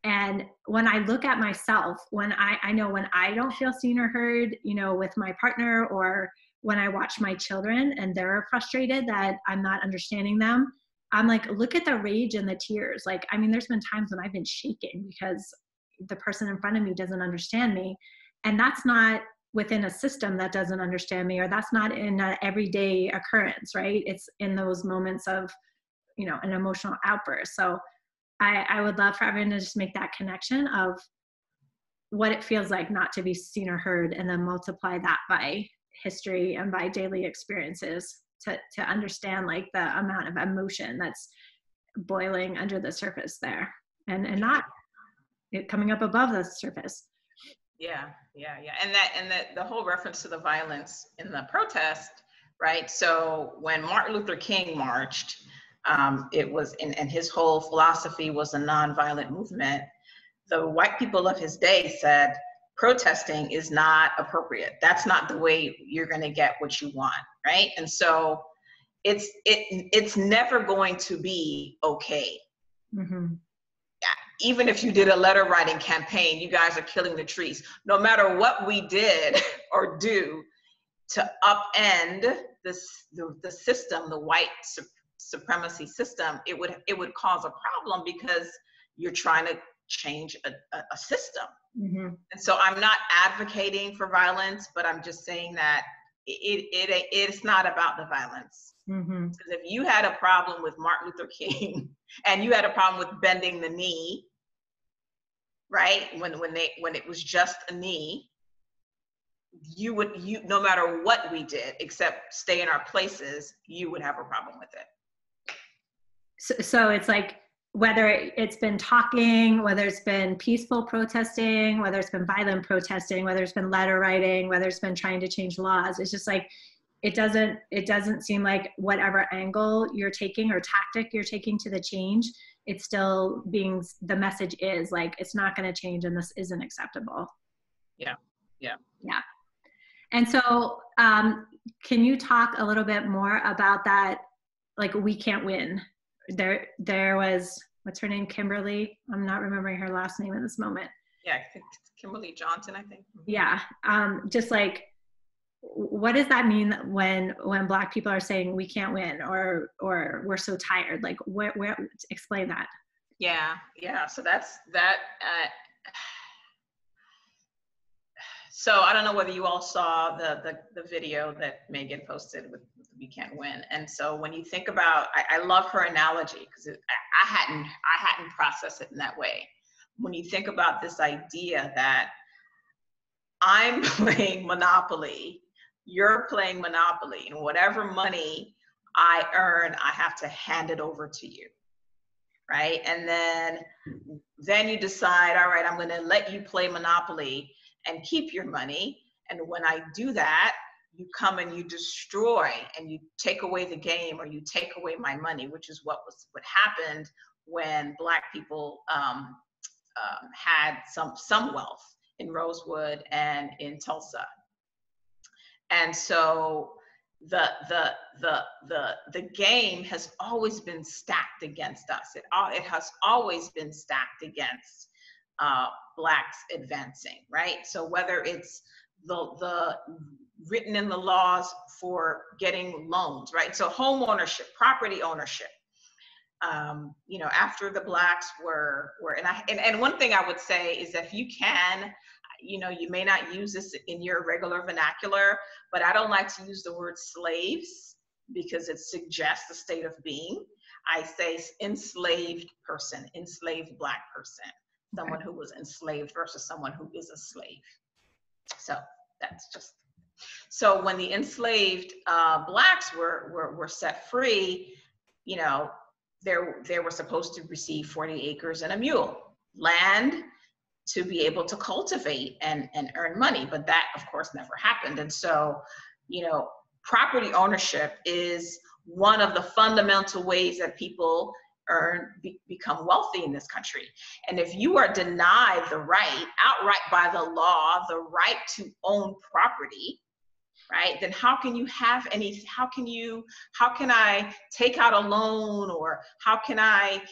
And when I look at myself, when I know when I don't feel seen or heard, you know, with my partner, or when I watch my children and they're frustrated that I'm not understanding them, I'm like, look at the rage and the tears. Like, I mean, there's been times when I've been shaking because the person in front of me doesn't understand me. And that's not within a system that doesn't understand me, or that's not in an everyday occurrence, right? It's in those moments of, you know, an emotional outburst. So I would love for everyone to just make that connection of what it feels like not to be seen or heard, and then multiply that by history and by daily experiences to understand like the amount of emotion that's boiling under the surface there, and not it coming up above the surface. Yeah. And the whole reference to the violence in the protest, right? So when Martin Luther King marched, it was, and his whole philosophy was a nonviolent movement. The white people of his day said, protesting is not appropriate. That's not the way you're going to get what you want, right? And so it's never going to be okay. Mm-hmm. Even if you did a letter writing campaign, you guys are killing the trees. No matter what we did or do to upend the system, the white supremacy system, it would cause a problem, because you're trying to change a system. Mm-hmm. And so I'm not advocating for violence, but I'm just saying that it's not about the violence. Mm-hmm. Because if you had a problem with Martin Luther King and you had a problem with bending the knee, right? When it was just a knee, you no matter what we did except stay in our places, you would have a problem with it. So it's like, whether it's been talking, whether it's been peaceful protesting, whether it's been violent protesting, whether it's been letter writing, whether it's been trying to change laws, it's just like, it doesn't seem like whatever angle you're taking or tactic you're taking to the change, it's still being, the message is like, it's not going to change and this isn't acceptable. Yeah. And so can you talk a little bit more about that? Like, we can't win. There was, what's her name? Kimberly. I'm not remembering her last name in this moment. Yeah, I think Kimberly Johnson, I think. Yeah. Just like, what does that mean when Black people are saying we can't win, or we're so tired? Like, where explain that. Yeah. So that's that. So I don't know whether you all saw the video that Megan posted with We Can't Win. And so when you think about, I love her analogy, because I hadn't processed it in that way. When you think about this idea that I'm playing Monopoly, you're playing Monopoly, and whatever money I earn, I have to hand it over to you, right? And then you decide, all right, I'm going to let you play Monopoly and keep your money. And when I do that, you come and you destroy and you take away the game, or you take away my money, which is what happened when Black people had some wealth in Rosewood and in Tulsa. And so the game has always been stacked against us. It has always been stacked against Blacks advancing, right? So whether it's the written in the laws for getting loans, right? So home ownership, property ownership. You know, after the blacks were and one thing I would say is that if you can, you know, you may not use this in your regular vernacular, but I don't like to use the word slaves because it suggests a state of being. I say enslaved person, enslaved Black person, someone who was enslaved versus someone who is a slave. So that's just, so when the enslaved Blacks were set free, you know, they were supposed to receive 40 acres and a mule, land to be able to cultivate and earn money. But that, of course, never happened. And so, you know, property ownership is one of the fundamental ways that people become wealthy in this country. And if you are denied the right, outright by the law, the right to own property, right, then how can you have any, how can I take out a loan, or how can I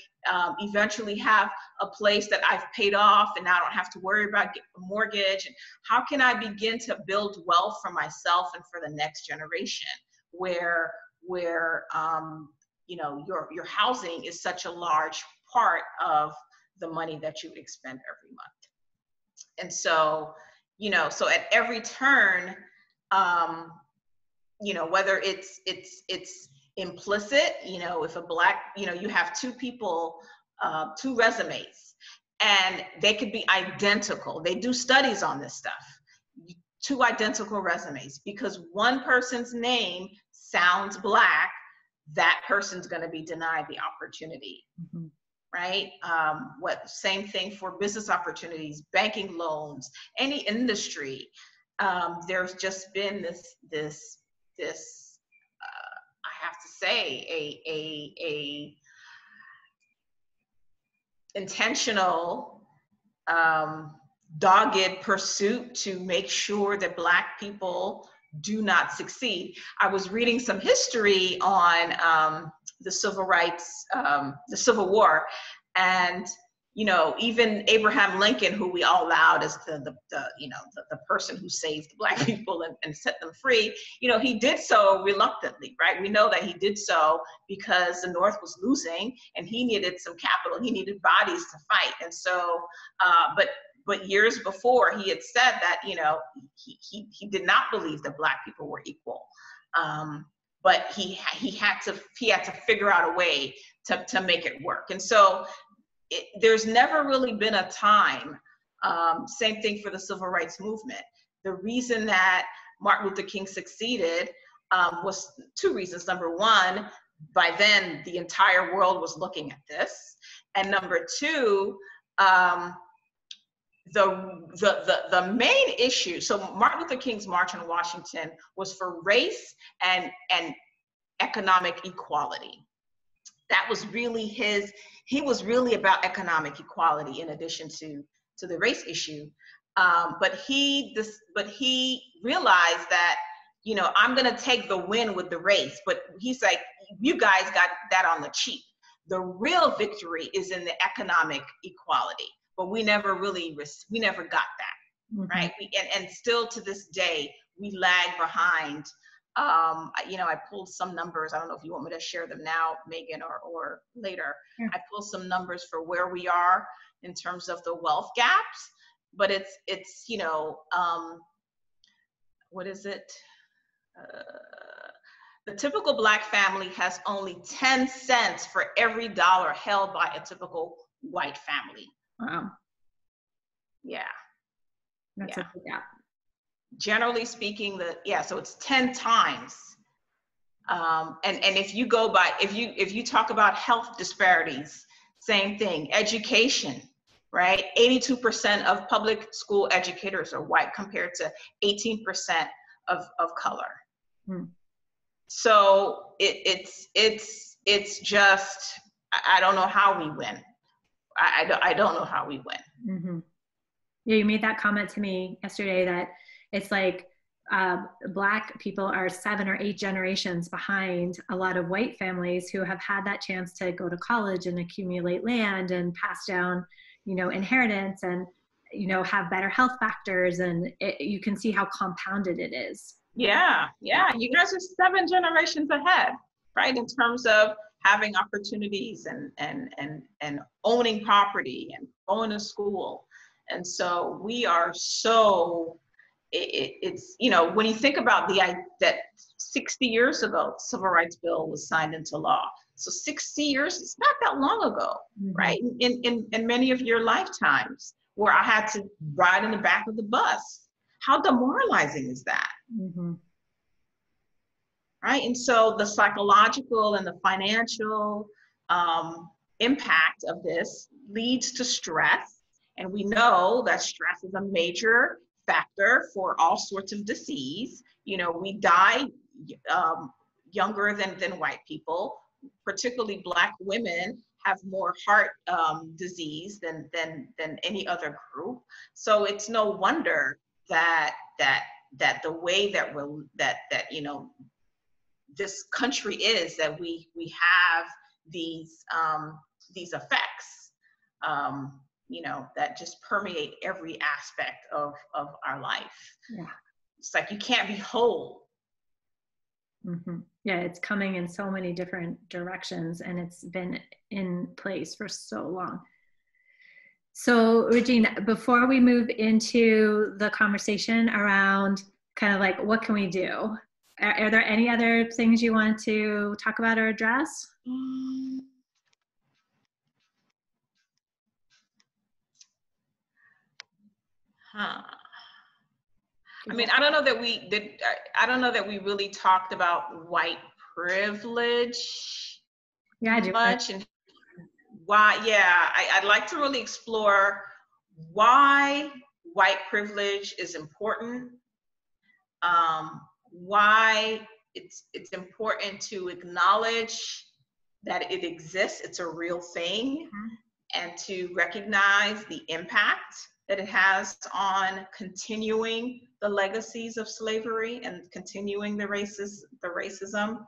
eventually have a place that I've paid off and now I don't have to worry about a mortgage? And how can I begin to build wealth for myself and for the next generation, where you know, your housing is such a large part of the money that you expend every month. And so, you know, so at every turn, you know, whether it's implicit, you know, if a Black, you know, you have two people, two resumes, and they could be identical. They do studies on this stuff. Two identical resumes, because one person's name sounds Black, that person's going to be denied the opportunity. Mm-hmm. Right? Same thing for business opportunities, banking loans, any industry. There's just been this I have to say a intentional dogged pursuit to make sure that Black people do not succeed. I was reading some history on the civil rights, the Civil War, and you know, even Abraham Lincoln, who we all laud as the person who saved Black people and set them free, you know, he did so reluctantly, right? We know that he did so because the North was losing and he needed some capital, he needed bodies to fight. And so, but years before, he had said that, you know, he did not believe that Black people were equal. But he had to figure out a way to make it work. And so there's never really been a time, same thing for the civil rights movement. The reason that Martin Luther King succeeded was two reasons. Number one, by then the entire world was looking at this. And number two, the main issue, so Martin Luther King's March on Washington was for race and economic equality. That was really he was really about economic equality in addition to the race issue. But he realized that, you know, I'm gonna take the win with the race, but he's like, you guys got that on the cheap. The real victory is in the economic equality, but we never got that, mm-hmm. right? And still to this day, we lag behind. You know, I pulled some numbers. I don't know if you want me to share them now, Megan, or later. Yeah. I pulled some numbers for where we are in terms of the wealth gaps, but it's you know, what is it? The typical Black family has only 10 cents for every dollar held by a typical white family. Wow. Yeah. That's a big gap. Generally speaking, so it's 10 times. And if you go by, if you talk about health disparities, same thing. Education, right? 82% of public school educators are white compared to 18% of color. Hmm. So it's just, I don't know how we win. I don't know how we win. Mm-hmm. Yeah, you made that comment to me yesterday that it's like Black people are 7 or 8 generations behind a lot of white families who have had that chance to go to college and accumulate land and pass down, you know, inheritance. And have better health factors, and you can see how compounded it is. Yeah, yeah. You guys are 7 generations ahead, right? In terms of having opportunities and owning property and going to school. And so we are so, it's, when you think about that 60 years ago, the Civil Rights Bill was signed into law. So 60 years, it's not that long ago, right? In many of your lifetimes, where I had to ride in the back of the bus. How demoralizing is that? Right? And so the psychological and the financial impact of this leads to stress. And we know that stress is a major factor for all sorts of disease. We die younger than white people, particularly Black women have more heart disease than any other group. So it's no wonder that the way that this country is, that we have these effects, that just permeate every aspect of our life. Yeah. It's like you can't be whole. Yeah, it's coming in so many different directions, and it's been in place for so long. So, Regine, before we move into the conversation around kind of like what can we do, are there any other things you want to talk about or address? I mean, I don't know that we did. I don't know that we really talked about white privilege much, and why. Yeah, I'd like to really explore why white privilege is important. Why it's important to acknowledge that it exists. It's a real thing, and to recognize the impact that it has on continuing the legacies of slavery and continuing the racism.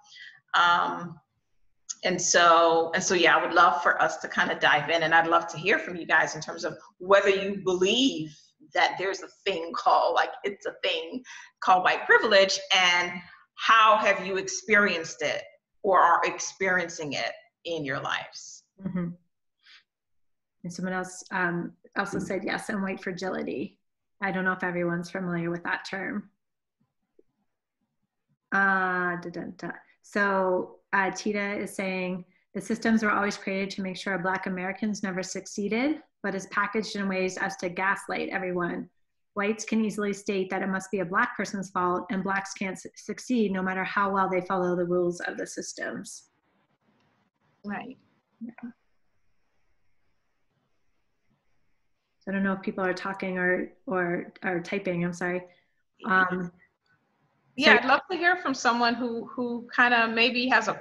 And so yeah, I would love for us to kind of dive in, and I'd love to hear from you guys in terms of whether you believe that there's a thing called, it's a thing called white privilege, and how have you experienced it or are experiencing it in your lives? And someone else also said yes, and white fragility. I don't know if everyone's familiar with that term. So Tita is saying, the systems were always created to make sure Black Americans never succeeded, but is packaged in ways as to gaslight everyone. Whites can easily state that it must be a Black person's fault, and Blacks can't succeed no matter how well they follow the rules of the systems. Right. Yeah. I don't know if people are talking or are typing. I'm sorry. Yeah, I'd love to hear from someone who kind of maybe has a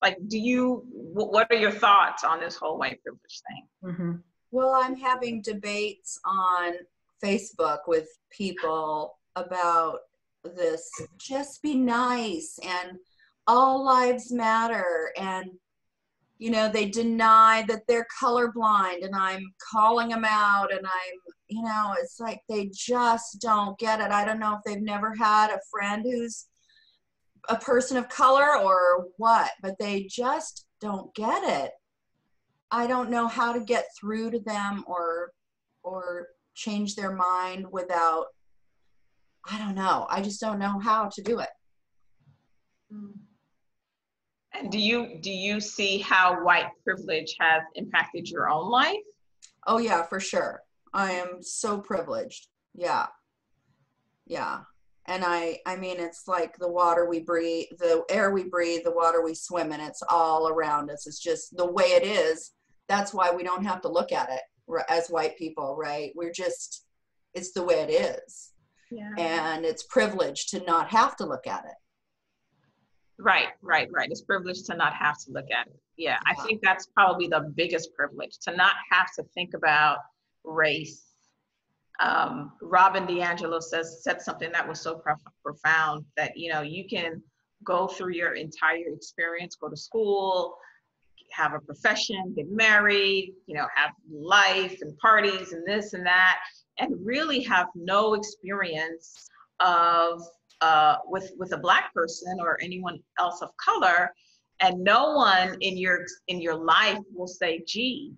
what are your thoughts on this whole white privilege thing? Well, I'm having debates on Facebook with people about this. Just be nice, and all lives matter, and they deny that they're colorblind, and I'm calling them out, and it's like they just don't get it. I don't know if they've never had a friend who's a person of color or what, but they just don't get it. I don't know how to get through to them or change their mind without, I don't know. I just don't know how to do it. And do you see how white privilege has impacted your own life? Oh yeah, for sure. I am so privileged. Yeah. And I mean, it's like the water we breathe, the air we breathe, the water we swim in, it's all around us. It's just the way it is. That's why we don't have to look at it as white people, right? It's the way it is. Yeah. And it's privileged to not have to look at it. Right. It's privileged to not have to look at it. Yeah, I think that's probably the biggest privilege, to not have to think about race. Robin DiAngelo said something that was so profound, that you can go through your entire experience, go to school, have a profession, get married, you know, have life and parties and this and that, and really have no experience of with a Black person or anyone else of color, and no one in your life will say, gee,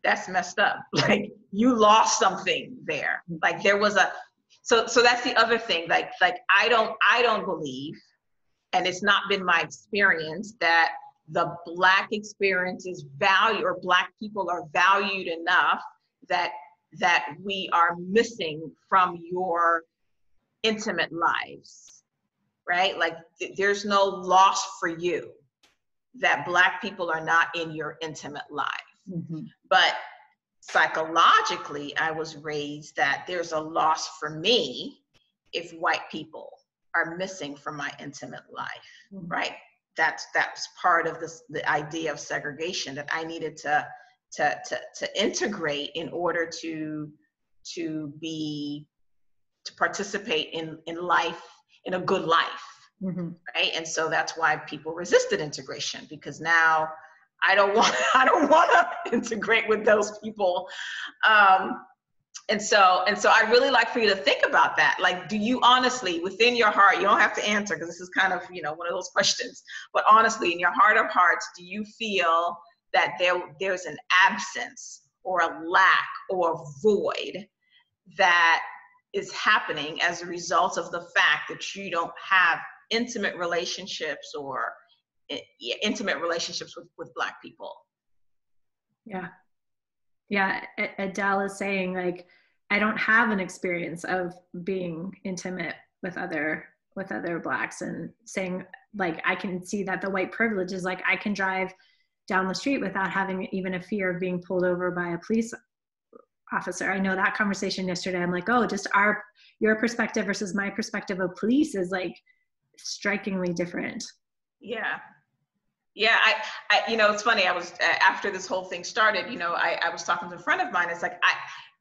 that's messed up. Like, you lost something there. Like, there was a, so that's the other thing. Like I don't believe, and it's not been my experience, that the Black experience is valued, or Black people are valued enough that we are missing from your intimate lives, right? Like, there's no loss for you that Black people are not in your intimate life. Mm-hmm. But psychologically, I was raised that there's a loss for me if white people are missing from my intimate life, right? That's part of the idea of segregation that I needed to integrate in order to participate in life, in a good life, right? And so that's why people resisted integration, because now I don't want to integrate with those people. And so I'd really like for you to think about that. Like, do you honestly, within your heart, you don't have to answer because this is kind of, you know, one of those questions, but honestly, in your heart of hearts, do you feel that there's an absence or a lack or a void that is happening as a result of the fact that you don't have intimate relationships or intimate relationships with Black people? Yeah, Adele is saying, like, I don't have an experience of being intimate with other Blacks, and saying, like, I can see that the white privilege is like, I can drive down the street without having even a fear of being pulled over by a police officer. I know that conversation yesterday, I'm like, oh, just your perspective versus my perspective of police is like strikingly different. Yeah. I you know, it's funny, I was, after this whole thing started, you know, I was talking to a friend of mine. It's like,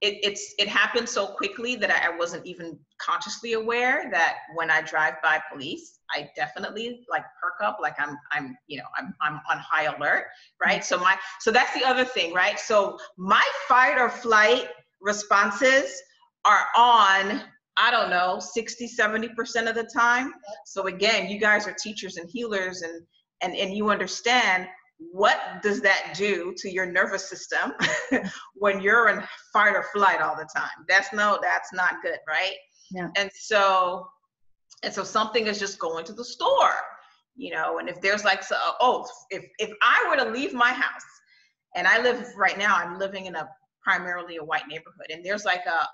it happened so quickly that I wasn't even consciously aware that when I drive by police, I definitely like perk up, like I'm you know, I'm on high alert, right? So that's the other thing, right? So my fight or flight responses are on, I don't know, 60-70% of the time. So again, you guys are teachers and healers, and you understand, what does that do to your nervous system when you're in fight or flight all the time? That's not good, right? Yeah. And so something is just going to the store, you know, and if there's like, if I were to leave my house, and I live right now, I'm living in primarily a white neighborhood, and there's like a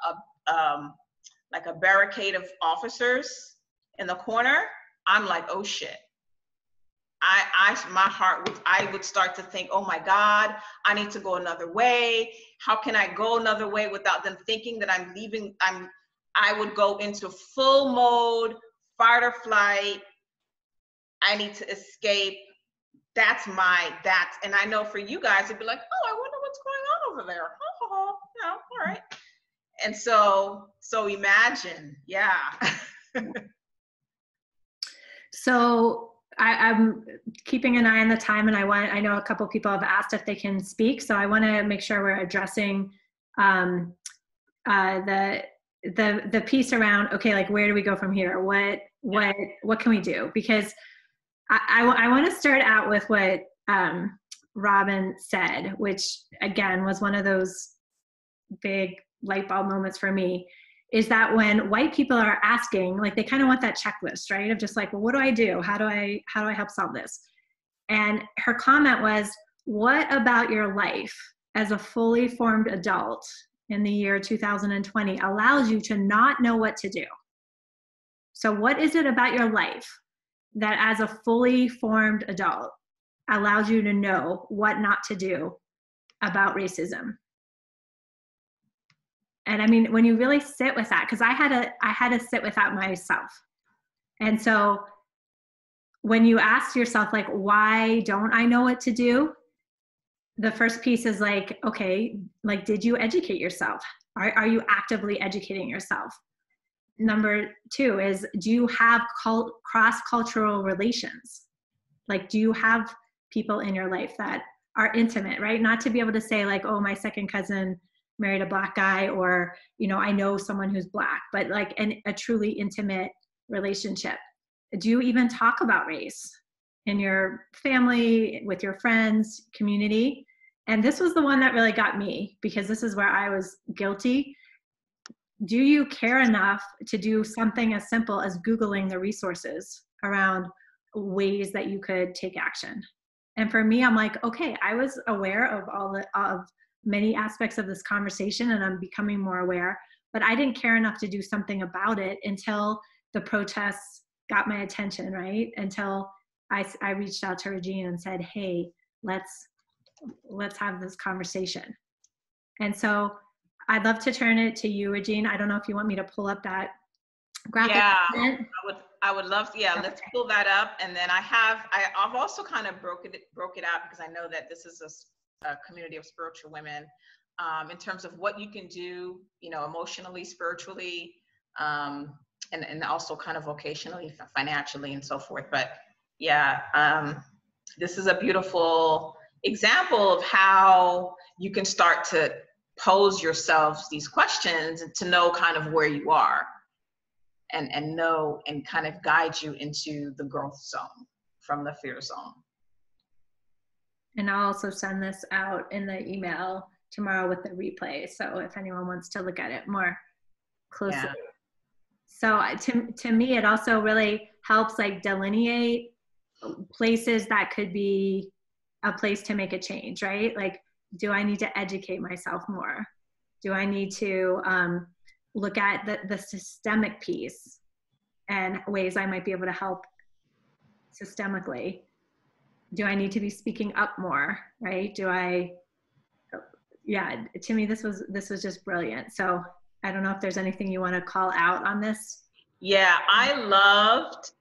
barricade of officers in the corner, I'm like, oh shit. I would start to think, oh my God, I need to go another way. How can I go another way without them thinking that I'm leaving? I would go into full mode, fight or flight. I need to escape. And I know for you guys, it'd be like, oh, I wonder what's going on over there. Yeah, all right. And so imagine, yeah. So I'm keeping an eye on the time, and I know a couple people have asked if they can speak, so I want to make sure we're addressing the piece around, okay, like, where do we go from here? What can we do? Because I want to start out with what Robin said, which again was one of those big light bulb moments for me, is that when white people are asking, like, they kind of want that checklist, right? Of just like, well, what do I do? How do I help solve this? And her comment was, what about your life as a fully formed adult in the year 2020 allows you to not know what to do? So what is it about your life that as a fully formed adult allows you to know what not to do about racism? And I mean, when you really sit with that, because I had to sit with that myself. And so when you ask yourself, like, why don't I know what to do? The first piece is like, okay, like, did you educate yourself? Are you actively educating yourself? Number two is, do you have cross-cultural relations? Like, do you have people in your life that are intimate, right? Not to be able to say like, oh, my second cousin married a Black guy, or, you know, I know someone who's Black, but like a truly intimate relationship. Do you even talk about race in your family, with your friends, community? And this was the one that really got me, because this is where I was guilty. Do you care enough to do something as simple as Googling the resources around ways that you could take action? And for me, I'm like, okay, I was aware of of many aspects of this conversation, and I'm becoming more aware, but I didn't care enough to do something about it until the protests got my attention, right? Until I reached out to Regine and said, hey, let's have this conversation. And so I'd love to turn it to you, Regine. I don't know if you want me to pull up that graphic. Yeah, I would love to. Yeah, let's pull that up. And then I've also kind of broke it out, because I know that this is a community of spiritual women, in terms of what you can do, you know, emotionally, spiritually, and also kind of vocationally, financially, and so forth. But yeah, this is a beautiful example of how you can start to pose yourselves these questions and to know kind of where you are, and know and kind of guide you into the growth zone from the fear zone. And I'll also send this out in the email tomorrow with the replay, so if anyone wants to look at it more closely. Yeah. So to me, it also really helps like delineate places that could be a place to make a change, right? Like, do I need to educate myself more? Do I need to look at the systemic piece and ways I might be able to help systemically? Do I need to be speaking up more, right? Yeah, to me, this was just brilliant. So I don't know if there's anything you want to call out on this. Yeah, I loved,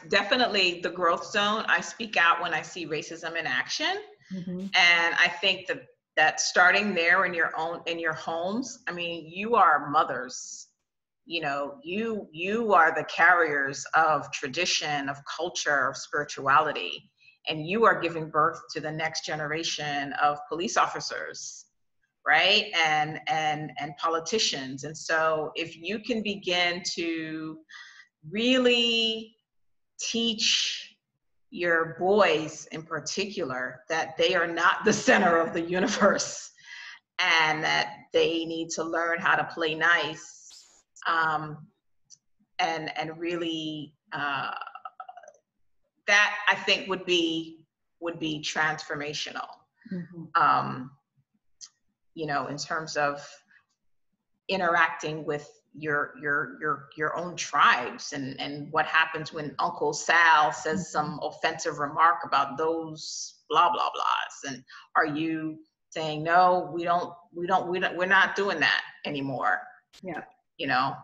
definitely the growth zone. I speak out when I see racism in action. Mm-hmm. And I think that starting there in your homes, I mean, you are mothers, you know, you are the carriers of tradition, of culture, of spirituality, and you are giving birth to the next generation of police officers, right? And politicians. And so if you can begin to really teach your boys in particular that they are not the center of the universe, and that they need to learn how to play nice, and really, that I think would be transformational. Mm-hmm. You know, in terms of interacting with your own tribes, and what happens when Uncle Sal says some offensive remark about those blah blah blahs, and are you saying, no, we're not doing that anymore? Yeah. You know.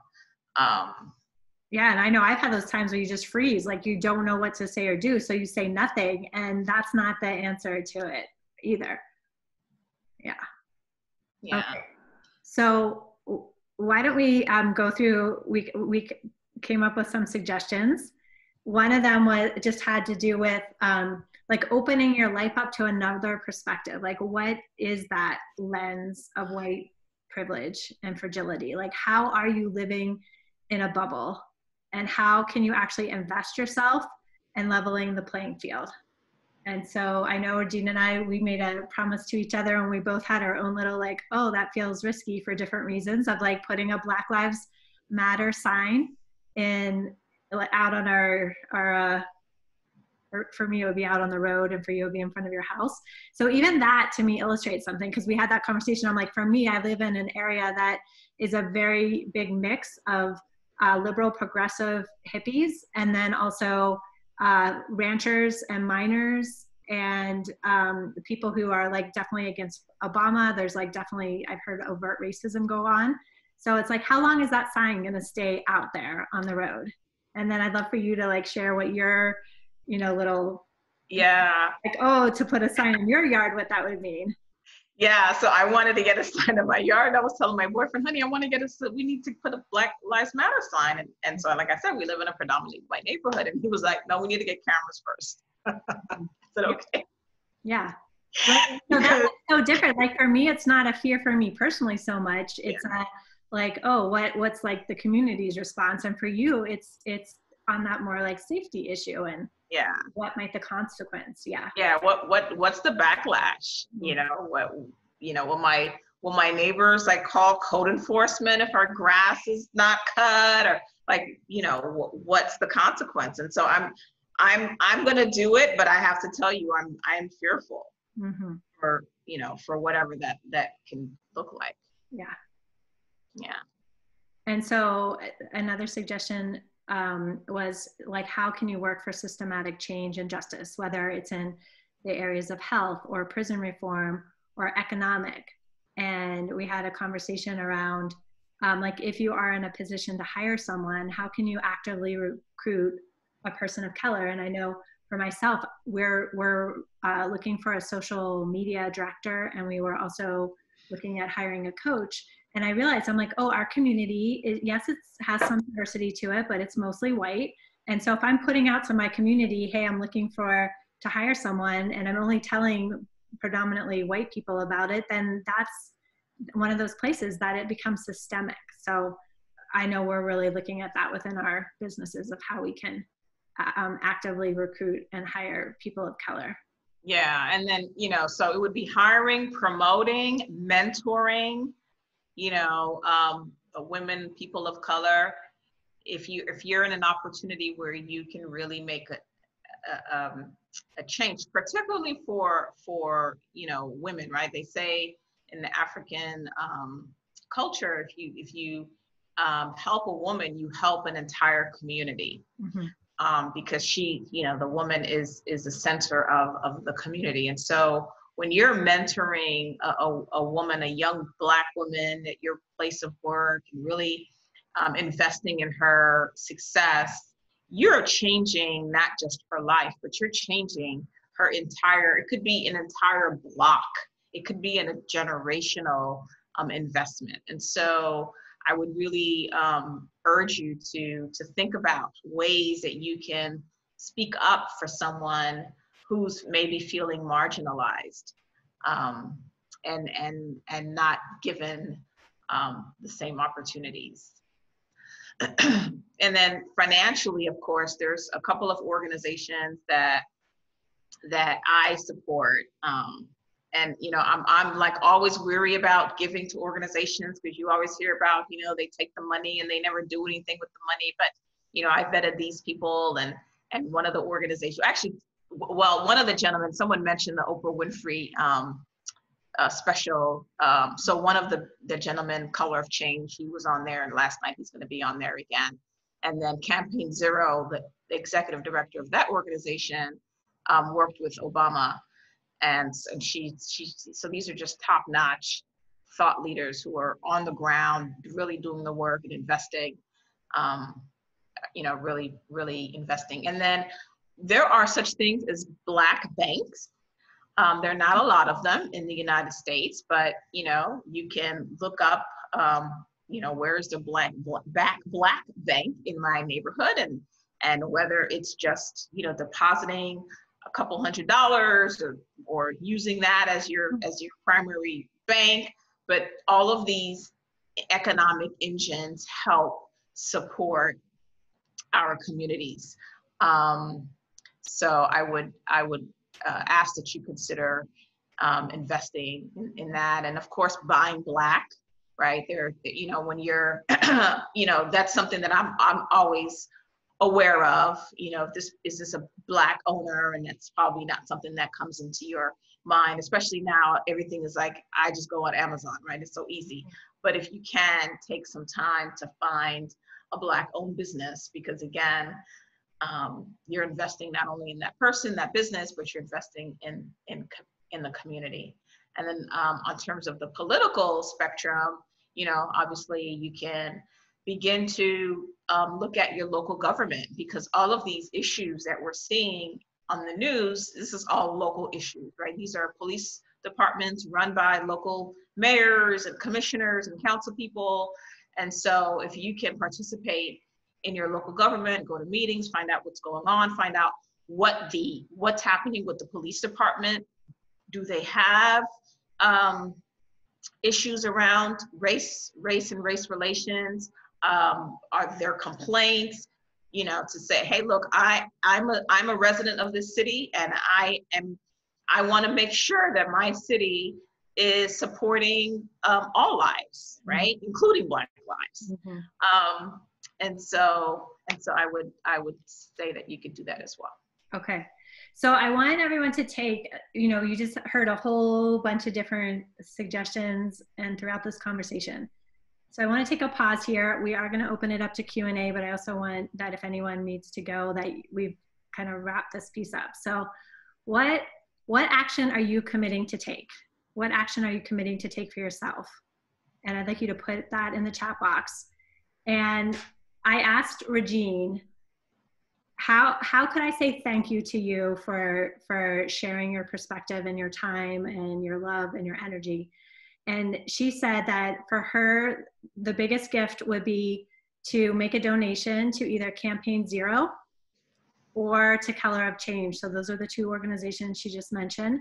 Yeah, and I know I've had those times where you just freeze, like you don't know what to say or do, so you say nothing, and that's not the answer to it either. Yeah. Yeah. Okay. So why don't we go through, we came up with some suggestions. One of them had to do with like opening your life up to another perspective. Like, what is that lens of white privilege and fragility? Like, how are you living in a bubble? And how can you actually invest yourself in leveling the playing field? And so I know Regine and I, we made a promise to each other, and we both had our own little like, oh, that feels risky for different reasons, of like putting a Black Lives Matter sign out on our or for me, it would be out on the road, and for you, it would be in front of your house. So even that to me illustrates something, because we had that conversation. I'm like, for me, I live in an area that is a very big mix of liberal, progressive hippies, and then also ranchers and miners, and people who are like definitely against Obama. There's like definitely, I've heard overt racism go on. So it's like, how long is that sign going to stay out there on the road? And then I'd love for you to like share what your, you know, little, yeah, like, oh, to put a sign in your yard, what that would mean. Yeah, so I wanted to get a sign in my yard. I was telling my boyfriend, honey, I want to get we need to put a Black Lives Matter sign. And so, like I said, we live in a predominantly white neighborhood. And he was like, no, we need to get cameras first. I said, okay. Yeah. Right. So that's so different. Like for me, it's not a fear for me personally so much. It's a like, oh, what's like the community's response? And for you, it's on that more like safety issue and what might the consequence? Yeah. Yeah. What's the backlash? You know, will my neighbors like call code enforcement if our grass is not cut, or like, you know, what's the consequence? And so I'm going to do it, but I have to tell you, I'm fearful for, you know, for whatever that can look like. Yeah. Yeah. And so another suggestion was like, how can you work for systematic change and justice, whether it's in the areas of health or prison reform or economic? And we had a conversation around like, if you are in a position to hire someone, how can you actively recruit a person of color? And I know for myself, we're looking for a social media director, and we were also looking at hiring a coach. And I realized, I'm like, oh, our community, yes, it has some diversity to it, but it's mostly white. And so if I'm putting out to my community, hey, I'm looking to hire someone, and I'm only telling predominantly white people about it, then that's one of those places that it becomes systemic. So I know we're really looking at that within our businesses of how we can actively recruit and hire people of color. Yeah. And then, you know, so it would be hiring, promoting, mentoring, you know, women, people of color. If you're in an opportunity where you can really make a change, particularly for you know, women, right? They say in the African culture, if you help a woman, you help an entire community. Because she, you know, the woman is the center of the community. And so when you're mentoring a woman, a young Black woman at your place of work, and really investing in her success, you're changing not just her life, but you're changing her entire, it could be an entire block. It could be in a generational investment. And so I would really urge you to think about ways that you can speak up for someone who's maybe feeling marginalized and not given the same opportunities. And then financially, of course, there's a couple of organizations that I support. And, you know, I'm like always weary about giving to organizations, because you always hear about, you know, they take the money and they never do anything with the money. But, you know, I vetted these people, and one of the organizations, actually, well, one of the gentlemen, someone mentioned the Oprah Winfrey special. So one of the gentlemen, Color of Change, he was on there, and last night he's going to be on there again. And then Campaign Zero, the executive director of that organization, worked with Obama. And she, so these are just top-notch thought leaders who are on the ground, really doing the work and investing, you know, really, really investing. And then there are such things as Black banks. There are not a lot of them in the United States, but, you know, you can look up, you know, where's the Black bank in my neighborhood, and whether it's just, you know, depositing a couple $100 or using that as your primary bank. But all of these economic engines help support our communities. So I would ask that you consider investing in that, and of course buying Black, right? There, you know, when you're, you know, that's something that I'm always aware of. You know, is this a Black owner? And that's probably not something that comes into your mind, especially now everything is like, I just go on Amazon, right? It's so easy. But if you can take some time to find a Black owned business, because again, you're investing not only in that person, that business, but you're investing in the community. And then on terms of the political spectrum, you know, obviously you can begin to look at your local government, because all of these issues that we're seeing on the news, this is all local issues, right? These are departments run by local mayors and commissioners and council people. And so if you can participate in your local government, go to meetings, find out what's going on, find out what's happening with the police department. Do they have issues around race and race relations? Are there complaints? You know, to say, hey, look, I'm a resident of this city, and I want to make sure that my city is supporting all lives, right, including Black lives. And so I would say that you could do that as well. Okay. So I want everyone to take, you just heard a whole bunch of different suggestions and throughout this conversation. So I want to take a pause here. We are going to open it up to Q&A, but I also want that if anyone needs to go, that we've kind of wrapped this piece up. So what action are you committing to take? What action are you committing to take for yourself? And I'd like you to put that in the chat box. And I asked Regine, how could I say thank you to you for sharing your perspective and your time and your love and your energy? And she said that for her, the biggest gift would be to make a donation to either Campaign Zero or to Color of Change. So those are the two organizations she just mentioned.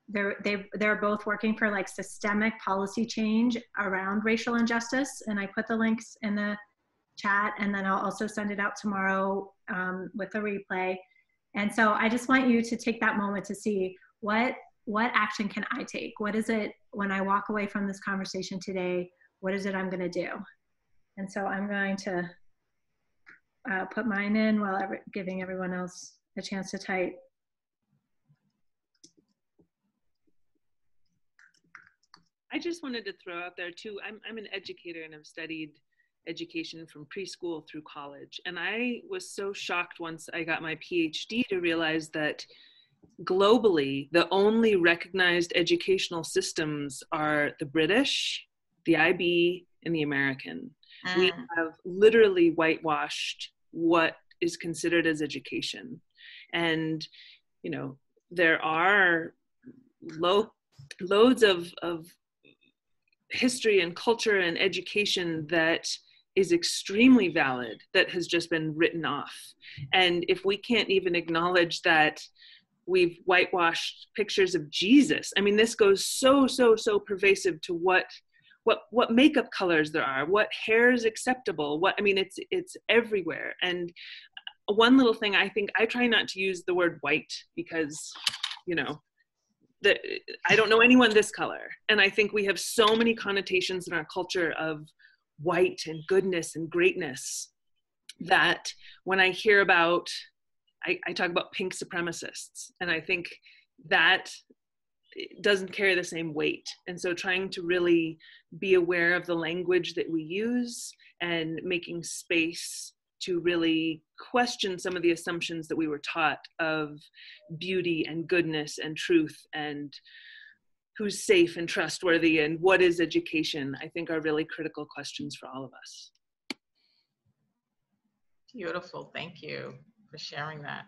They're both working for like systemic policy change around racial injustice. And I put the links in the chat, and then I'll also send it out tomorrow with a replay. And so I just want you to take that moment to see what action can I take? What is it when I walk away from this conversation today? What is it I'm going to do? And so I'm going to put mine in while giving everyone else a chance to type. I just wanted to throw out there too, I'm an educator and I've studied education from preschool through college. And I was so shocked once I got my PhD to realize that globally, the only recognized educational systems are the British, the IB, and the American. We have literally whitewashed what is considered as education. And, there are loads of history and culture and education that is extremely valid that has just been written off. And if we can't even acknowledge that we've whitewashed pictures of Jesus, I mean, this goes so pervasive to what makeup colors there are, what hair is acceptable, it's everywhere. And one little thing, I think I try not to use the word white because, I don't know anyone this color. And I think we have so many connotations in our culture of white and goodness and greatness that when I hear about, I talk about pink supremacists, and I think that doesn't carry the same weight. And so trying to really be aware of the language that we use and making space to really question some of the assumptions that we were taught of beauty and goodness and truth and who's safe and trustworthy and what is education, I think are really critical questions for all of us. Beautiful, thank you for sharing that.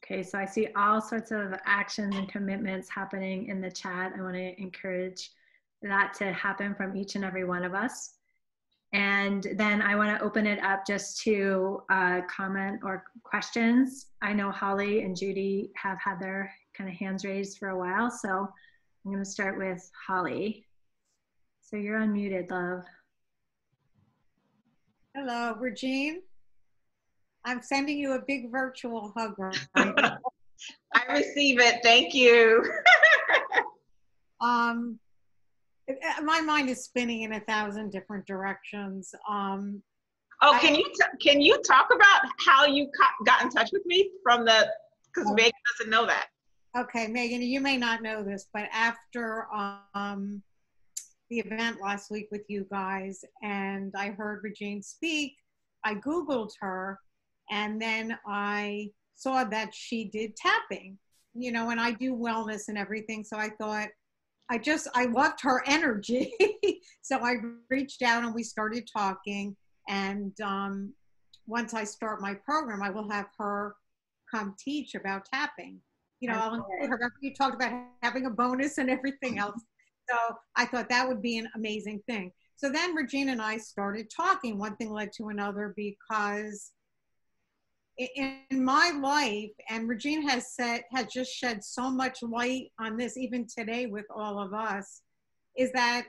Okay, so I see all sorts of actions and commitments happening in the chat. I want to encourage that to happen from each and every one of us. And then I want to open it up just to comment or questions. I know Holly and Judy have had their kind of hands raised for a while, so I'm going to start with Holly. So you're unmuted, love. Hello, Regine. I'm sending you a big virtual hug right now. I receive it. Thank you. My mind is spinning in 1,000 different directions. Can you talk about how you got in touch with me because Megan doesn't know that. Okay, Megan, you may not know this, but after the event last week with you guys, and I heard Regine speak, I Googled her, and then I saw that she did tapping, and I do wellness and everything, so I thought, I loved her energy. So I reached out and we started talking, and once I start my program, I will have her come teach about tapping, you know, I'll include her. You talked about having a bonus and everything else. So I thought that would be an amazing thing. So then Regine and I started talking. One thing led to another because in my life, and Regine has just shed so much light on this, even today with all of us, is that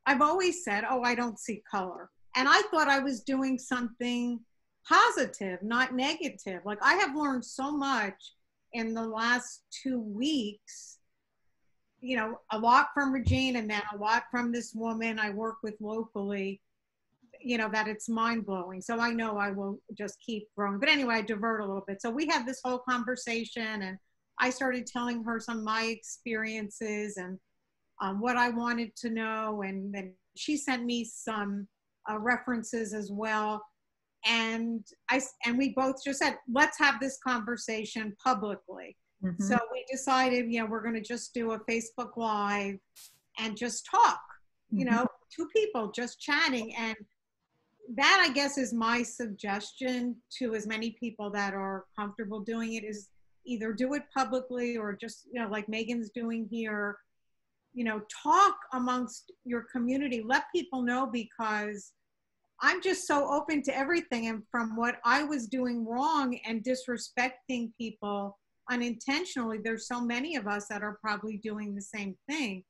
I've always said, oh, I don't see color. And I thought I was doing something positive, not negative. Like, I have learned so much in the last 2 weeks, you know, a lot from Regine and then a lot from this woman I work with locally, you know, that it's mind-blowing. So I know I will just keep growing. But anyway, I divert a little bit. So we had this whole conversation, and I started telling her some of my experiences and what I wanted to know. And then she sent me some references as well. And we both just said, let's have this conversation publicly. Mm-hmm. So we decided, you know, we're going to just do a Facebook Live and just talk, you know, 2 people just chatting. And that, I guess, is my suggestion to as many people that are comfortable doing it, is either do it publicly or just, you know, like Megan's doing here, you know, talk amongst your community, let people know, because I'm just so open to everything. And from what I was doing wrong and disrespecting people unintentionally, there's so many of us that are probably doing the same thing.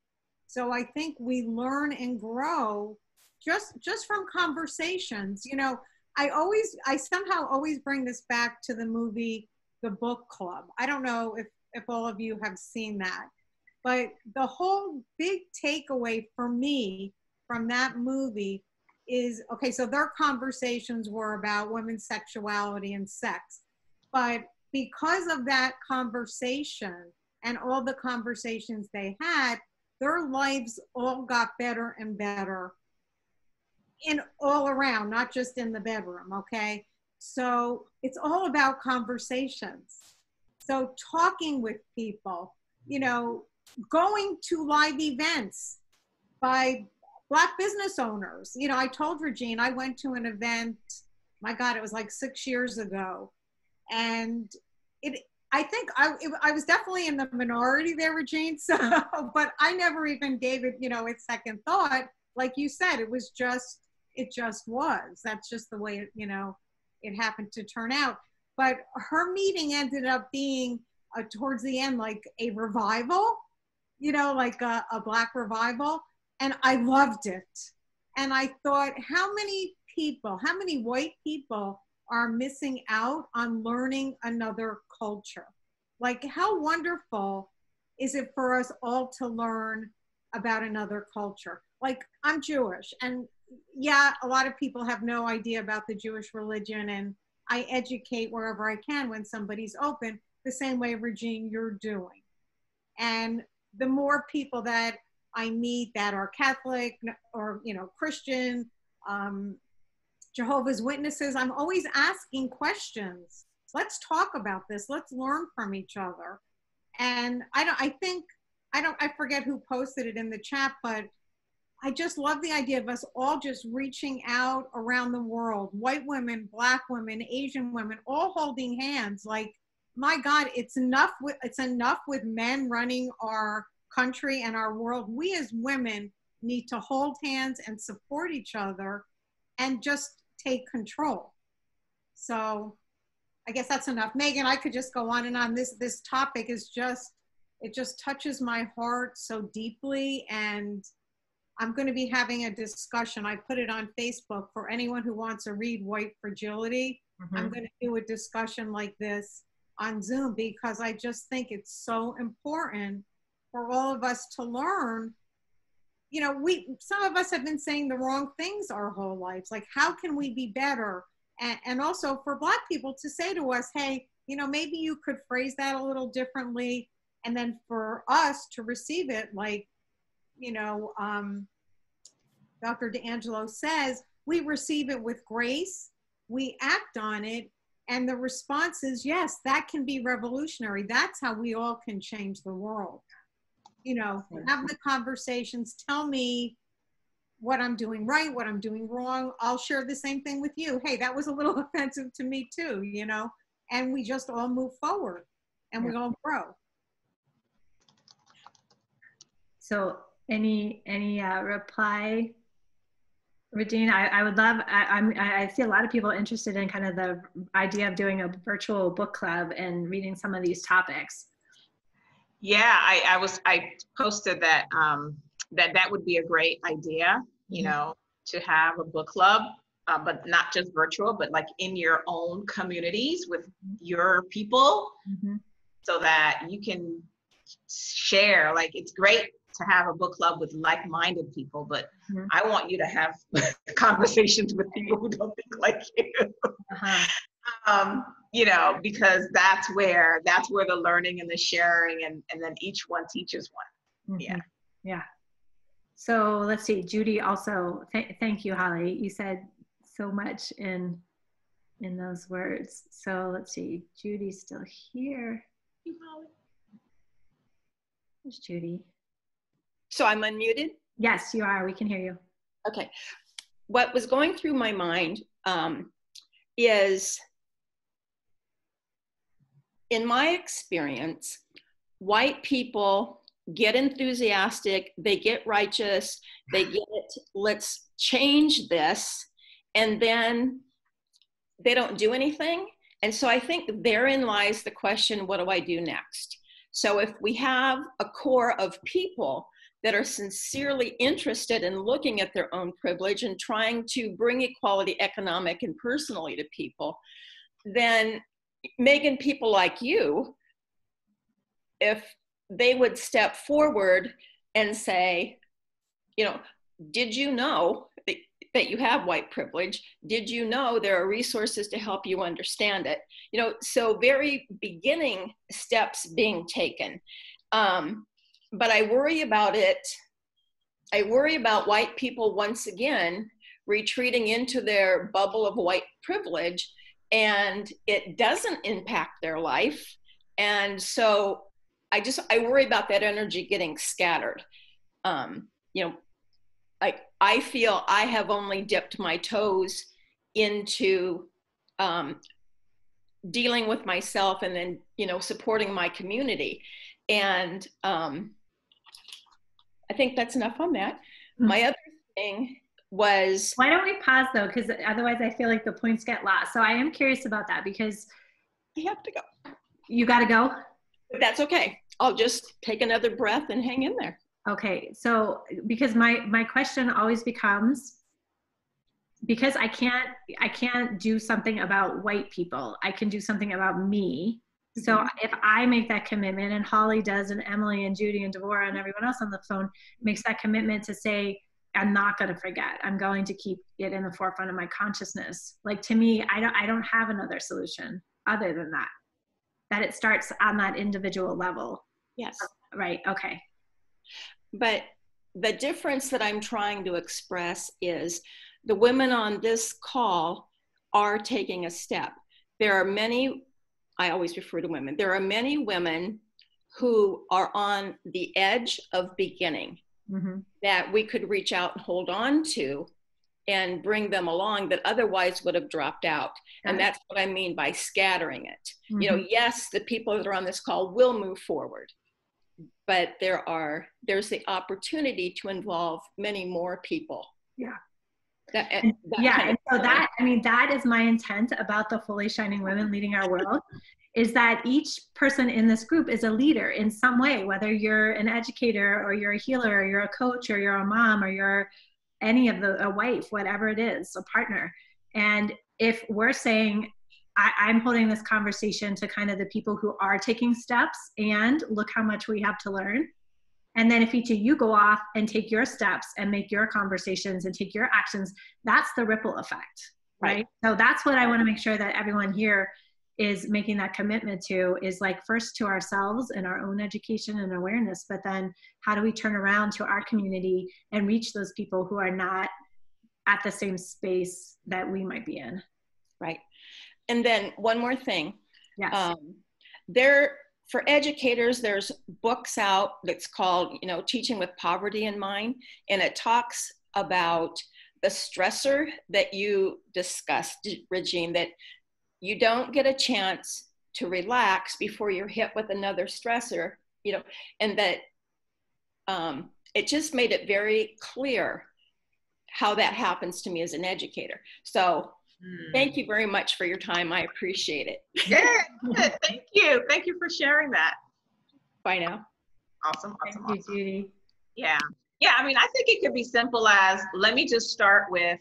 So I think we learn and grow just from conversations. You know, I somehow always bring this back to the movie, The Book Club. I don't know if all of you have seen that, but the whole big takeaway for me from that movie is, okay, so their conversations were about women's sexuality and sex, but because of that conversation and all the conversations they had, their lives all got better and better in all around, not just in the bedroom, okay? So it's all about conversations. So talking with people, you know, going to live events by Black business owners. You know, I told Regine, I went to an event, my God, it was like 6 years ago. And I think I was definitely in the minority there, Regine, so, but I never even gave it, you know, its second thought. Like you said, it just was. That's just the way, you know, it happened to turn out. But her meeting ended up being towards the end, like a revival, you know, like a Black revival. And I loved it. And I thought, how many white people are missing out on learning another culture? Like, how wonderful is it for us all to learn about another culture? Like, I'm Jewish, and yeah, a lot of people have no idea about the Jewish religion, and I educate wherever I can when somebody's open, the same way, Regine, you're doing. And the more people that I meet that are Catholic or, you know, Christian, Jehovah's Witnesses, I'm always asking questions. Let's talk about this. Let's learn from each other. And I forget who posted it in the chat, but I just love the idea of us all just reaching out around the world, white women, Black women, Asian women, all holding hands. Like, my God, it's enough with men running our country and our world. We as women need to hold hands and support each other and just take control. So I guess that's enough. Megan, I could just go on and on. This topic is it just touches my heart so deeply. And I'm going to be having a discussion. I put it on Facebook for anyone who wants to read White Fragility. Mm-hmm. I'm going to do a discussion like this on Zoom, because I just think it's so important for all of us to learn. You know, some of us have been saying the wrong things our whole lives. Like, how can we be better? And also for Black people to say to us, hey, you know, maybe you could phrase that a little differently. And then for us to receive it, like, you know, Dr. D'Angelo says, we receive it with grace, we act on it, and the response is, yes, that can be revolutionary. That's how we all can change the world. You know, have the conversations, tell me what I'm doing right, what I'm doing wrong. I'll share the same thing with you. Hey, that was a little offensive to me too, you know, and we just all move forward and we all grow. So any reply, Regine? I would love, I see a lot of people interested in kind of the idea of doing a virtual book club and reading some of these topics. Yeah, I posted that that would be a great idea, you know, to have a book club, but not just virtual, but like in your own communities with your people, so that you can share. Like, it's great to have a book club with like-minded people, but I want you to have conversations with people who don't think like you. You know, because that's where the learning and the sharing, and then each one teaches one. Yeah. So let's see, Judy also, thank you, Holly. You said so much in those words. So let's see, Judy's still here. Where's Judy? So I'm unmuted? Yes, you are. We can hear you. Okay. What was going through my mind is, in my experience, white people get enthusiastic, they get righteous, they get, let's change this, and then they don't do anything. And so I think therein lies the question, what do I do next? So if we have a core of people that are sincerely interested in looking at their own privilege and trying to bring equality, economic and personally, to people, then Megan, people like you, if they would step forward and say, you know, did you know that you have white privilege? Did you know there are resources to help you understand it? You know, so very beginning steps being taken. But I worry about it. I worry about white people once again retreating into their bubble of white privilege, and it doesn't impact their life. And so I worry about that energy getting scattered. You know, I feel I have only dipped my toes into dealing with myself and then, you know, supporting my community. And I think that's enough on that. My other thing was... Why don't we pause though? Because otherwise I feel like the points get lost. So I am curious about that, because... I have to go. You got to go? But that's okay. I'll just take another breath and hang in there. Okay, so because my question always becomes, because I can't do something about white people, I can do something about me. So if I make that commitment, and Holly does, and Emily and Judy and Devorah and everyone else on the phone makes that commitment to say, I'm not going to forget, I'm going to keep it in the forefront of my consciousness. Like, to me, I don't have another solution other than that it starts on that individual level. Yes. Right. Okay. But the difference that I'm trying to express is the women on this call are taking a step. There are many, I always refer to women, there are many women who are on the edge of beginning that we could reach out and hold on to and bring them along that otherwise would have dropped out. And that's what I mean by scattering it. You know, yes, the people that are on this call will move forward, but there's the opportunity to involve many more people. Yeah. And so that, I mean, that is my intent about the Fully Shining Women Leading Our World, is that each person in this group is a leader in some way, whether you're an educator or you're a healer or you're a coach or you're a mom or you're any of a wife, whatever it is, a partner. And if we're saying, I'm holding this conversation to kind of the people who are taking steps, and look how much we have to learn. And then if each of you go off and take your steps and make your conversations and take your actions, that's the ripple effect, right? So that's what I want to make sure that everyone here is making that commitment to, is like, first to ourselves and our own education and awareness, but then how do we turn around to our community and reach those people who are not at the same space that we might be in. Right. And then one more thing. Yes. For educators, there's books out that's called, you know, Teaching with Poverty in Mind. And it talks about the stressor that you discussed, Regine, that you don't get a chance to relax before you're hit with another stressor, you know, and that it just made it very clear how that happens to me as an educator. So thank you very much for your time. I appreciate it. Yeah, good. Thank you. Thank you for sharing that. Bye now. Awesome. Thank you, Judy. Yeah. Yeah. I mean, I think it could be simple as, let me just start with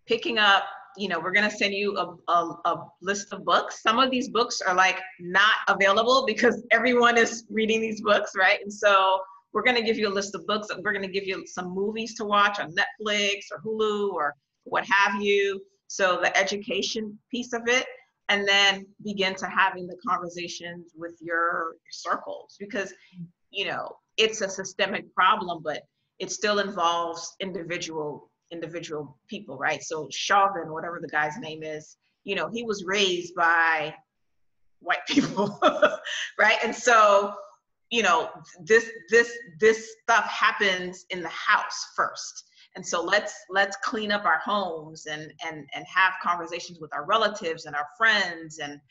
picking up, we're going to send you a list of books. Some of these books are like not available because everyone is reading these books, right? And so we're going to give you a list of books. We're going to give you some movies to watch on Netflix or Hulu or what have you. So the education piece of it, and then begin to having the conversations with your circles, because, it's a systemic problem, but it still involves individual people, right? So Chauvin, whatever the guy's name is, he was raised by white people, right? And so, this stuff happens in the house first. And so let's clean up our homes and have conversations with our relatives and our friends and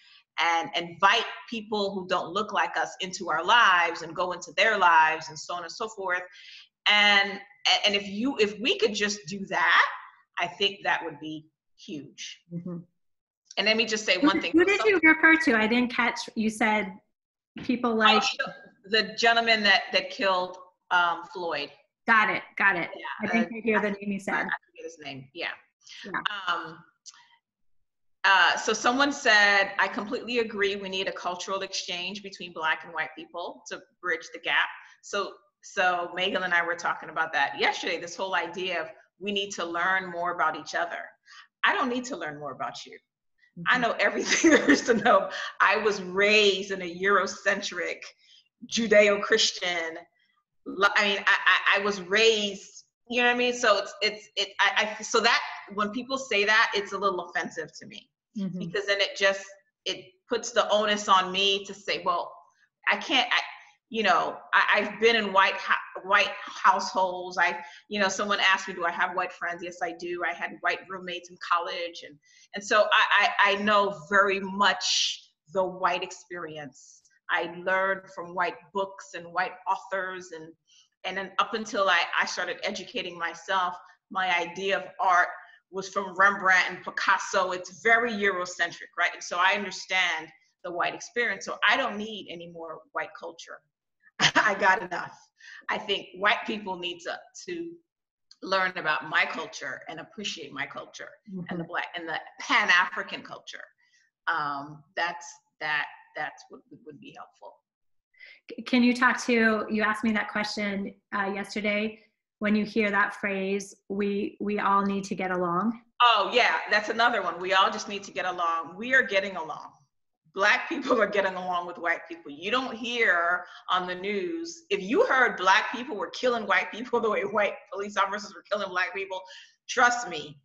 invite people who don't look like us into our lives and go into their lives and so on and so forth. And if we could just do that, I think that would be huge. Mm-hmm. And let me just say one thing. Who did you refer to? I didn't catch. You said people like the gentleman that killed Floyd. Got it. Yeah, I think I hear the name you said. I forget his name. Yeah. So someone said, I completely agree. We need a cultural exchange between Black and white people to bridge the gap. So Megan and I were talking about that yesterday, this whole idea of we need to learn more about each other. I don't need to learn more about you. I know everything there is to know. I was raised in a Eurocentric, Judeo-Christian. I mean, I was raised, you know what I mean? So so that when people say that, it's a little offensive to me, because then it puts the onus on me to say, well, I can't, I've been in white households. Someone asked me, do I have white friends? Yes, I do. I had white roommates in college. And so I know very much the white experience. I learned from white books and white authors. And then up until I started educating myself, my idea of art was from Rembrandt and Picasso. It's very Eurocentric, right? And so I understand the white experience. So I don't need any more white culture. I got enough. I think white people need to learn about my culture and appreciate my culture and the Black and the Pan-African culture. That's what would be helpful. Can you talk to, you asked me that question yesterday, when you hear that phrase, we all need to get along? Oh yeah, that's another one. We all just need to get along. We are getting along. Black people are getting along with white people. You don't hear on the news, if you heard Black people were killing white people the way white police officers were killing Black people, trust me,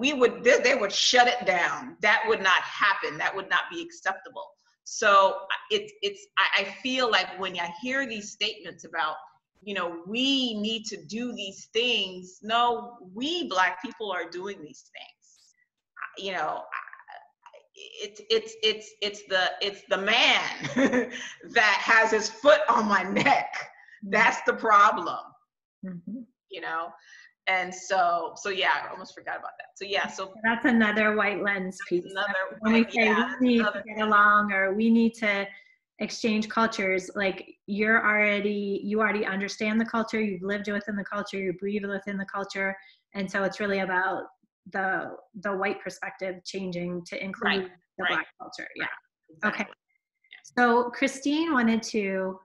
they would shut it down. That would not happen. That would not be acceptable. So I feel like when I hear these statements about, we need to do these things, no, we Black people are doing these things. It's the man that has his foot on my neck. That's the problem. And so yeah, I almost forgot about that. So yeah, so that's another white lens piece. When we say we need to get along or we need to exchange cultures, like you already understand the culture, you've lived within the culture, you breathe within the culture, and so it's really about the white perspective changing to include the Black culture. Yeah. Exactly. Okay. So Christine wanted to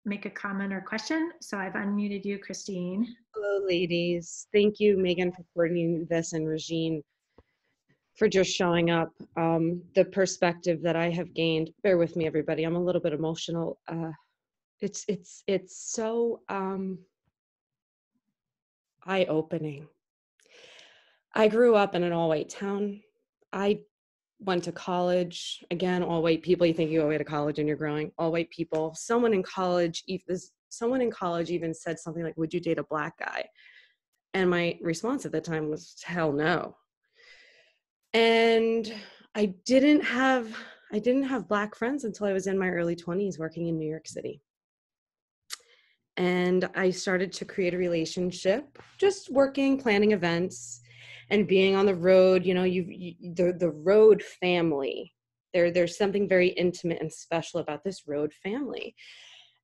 make a comment or question. So I've unmuted you, Christine. Hello, ladies. Thank you, Megan, for coordinating this, and Regine for just showing up. The perspective that I have gained, bear with me, everybody. I'm a little bit emotional. It's so eye-opening. I grew up in an all-white town. I went to college, again, all white people. You think you go away to college and you're growing, all white people. Someone in college even said something like, would you date a Black guy? And my response at the time was, hell no. And I didn't have Black friends until I was in my early 20s working in New York City. and I started to create a relationship, just working, planning events, and being on the road. You know, the road family. There's something very intimate and special about this road family.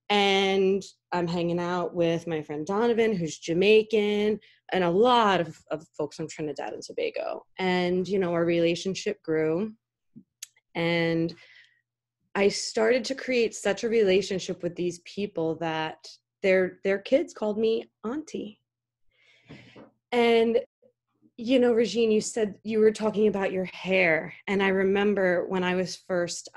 And I'm hanging out with my friend Donovan, who's Jamaican, and a lot of folks from Trinidad and Tobago. And, you know, our relationship grew. And I started to create such a relationship with these people that their kids called me auntie. And, you know, Regine, you said you were talking about your hair. And I remember when I was first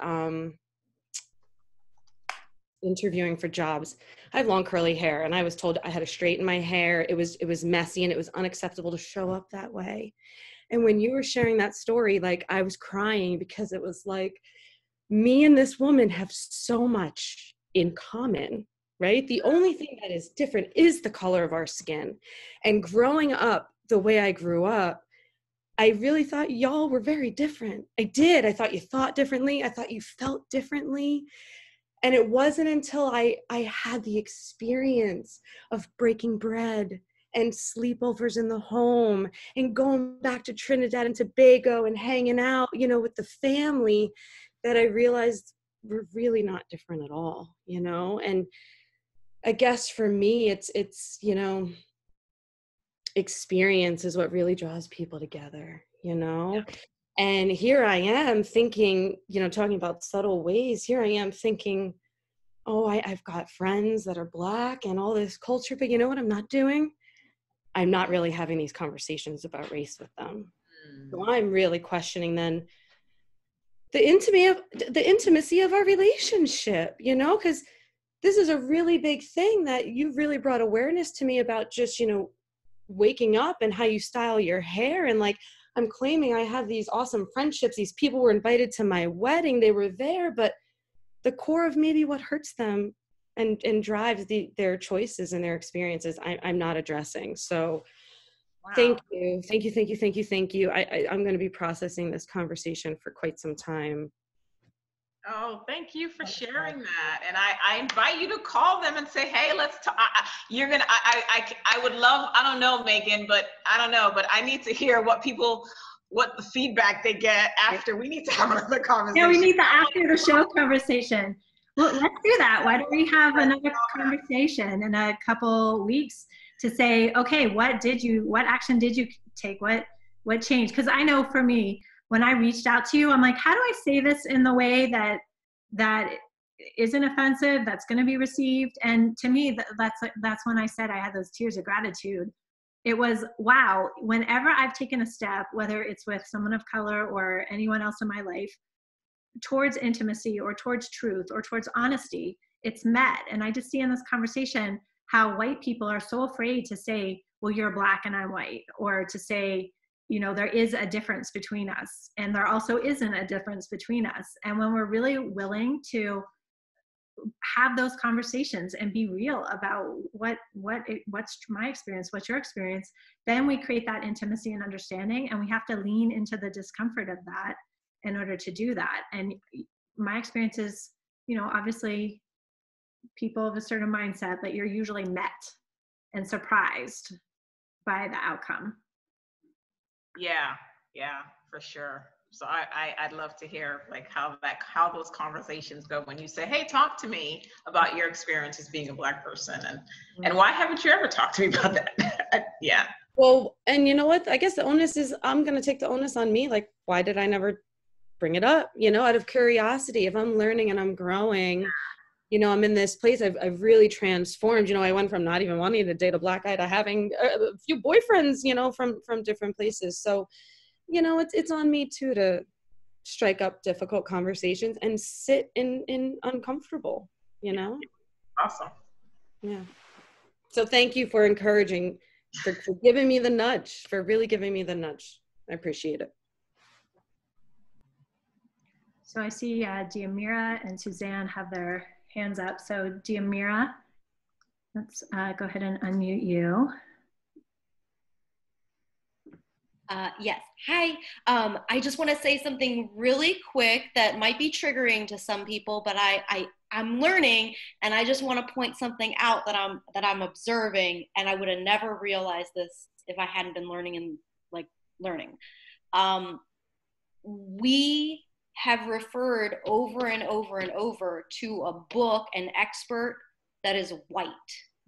interviewing for jobs, I have long curly hair, and I was told I had to straighten my hair. It was messy, and it was unacceptable to show up that way. And when you were sharing that story, like, I was crying, because it was like, me and this woman have so much in common, right? The only thing that is different is the color of our skin. And growing up the way I grew up, I really thought y'all were very different. I did. I thought you thought differently. I thought you felt differently. And it wasn't until I had the experience of breaking bread and sleepovers in the home and going back to Trinidad and Tobago and hanging out, you know, with the family, that I realized we're really not different at all, you know? And I guess for me, it's, you know, experience is what really draws people together, you know? And here I am thinking, you know, talking about subtle ways, here I am thinking, oh, I've got friends that are Black and all this culture, but you know what I'm not doing? I'm not really having these conversations about race with them. So I'm really questioning then the intimacy of our relationship, you know, because this is a really big thing that you really brought awareness to me about, just, you know, waking up and how you style your hair. And like, I'm claiming I have these awesome friendships. These people were invited to my wedding. They were there, but the core of maybe what hurts them and drives their choices and their experiences, I'm not addressing. So wow. Thank you. I'm going to be processing this conversation for quite some time. Oh, thank you for sharing that. And I invite you to call them and say, hey, let's talk. I would love, I don't know, Megan, but I don't know, but I need to hear what the feedback they get after. We need to have another conversation. Yeah, we need the after the show conversation. Well, let's do that. Why don't we have another conversation in a couple weeks to say, okay, what action did you take? What changed? Because I know for me, when I reached out to you, I'm like, how do I say this in the way that isn't offensive, that's going to be received? And to me, that's when I said I had those tears of gratitude. It was, wow, whenever I've taken a step, whether it's with someone of color or anyone else in my life, towards intimacy or towards truth or towards honesty, it's met. And I just see in this conversation how white people are so afraid to say, well, you're Black and I'm white, or to say, you know, there is a difference between us, and there also isn't a difference between us. And when we're really willing to have those conversations and be real about what's my experience, what's your experience, then we create that intimacy and understanding, and we have to lean into the discomfort of that in order to do that. And my experience is, you know, obviously people of a certain mindset, but you're usually met and surprised by the outcome. Yeah, for sure. So I'd love to hear like how those conversations go when you say, hey, talk to me about your experience as being a Black person, and why haven't you ever talked to me about that? Yeah. Well, and you know what? I guess the onus is, I'm going to take the onus on me. Like, why did I never bring it up? You know, out of curiosity, if I'm learning and I'm growing, you know, I'm in this place, I've really transformed. You know, I went from not even wanting to date a Black guy to having a few boyfriends, you know, from different places. So, you know, it's on me too to strike up difficult conversations and sit in uncomfortable, you know? Awesome. Yeah. So thank you for encouraging, for giving me the nudge, for really giving me the nudge. I appreciate it. So I see Diamira and Suzanne have their hands up. So Diamira, let's go ahead and unmute you. Yes. Hi. I just want to say something really quick that might be triggering to some people, but I I'm learning, and I just want to point something out that I'm observing, and I would have never realized this if I hadn't been learning and like learning. We have referred over and over and over to a book, an expert that is white.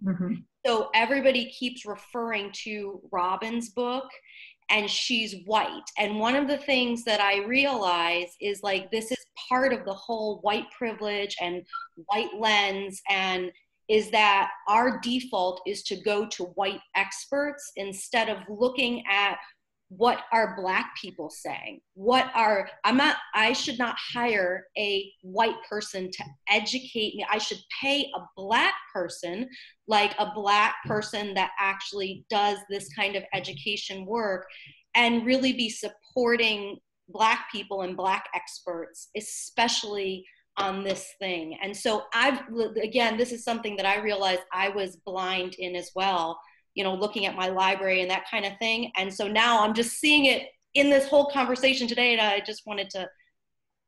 Mm-hmm. So everybody keeps referring to Robin's book, and she's white. And one of the things that I realize is like, this is part of the whole white privilege and white lens, and is that our default is to go to white experts instead of looking at what are Black people saying? I should not hire a white person to educate me. I should pay a Black person, like a Black person that actually does this kind of education work, and really be supporting Black people and Black experts, especially on this thing. And so again, this is something that I realized I was blind in as well, looking at my library and that kind of thing. And so now I'm just seeing it in this whole conversation today, and I just wanted to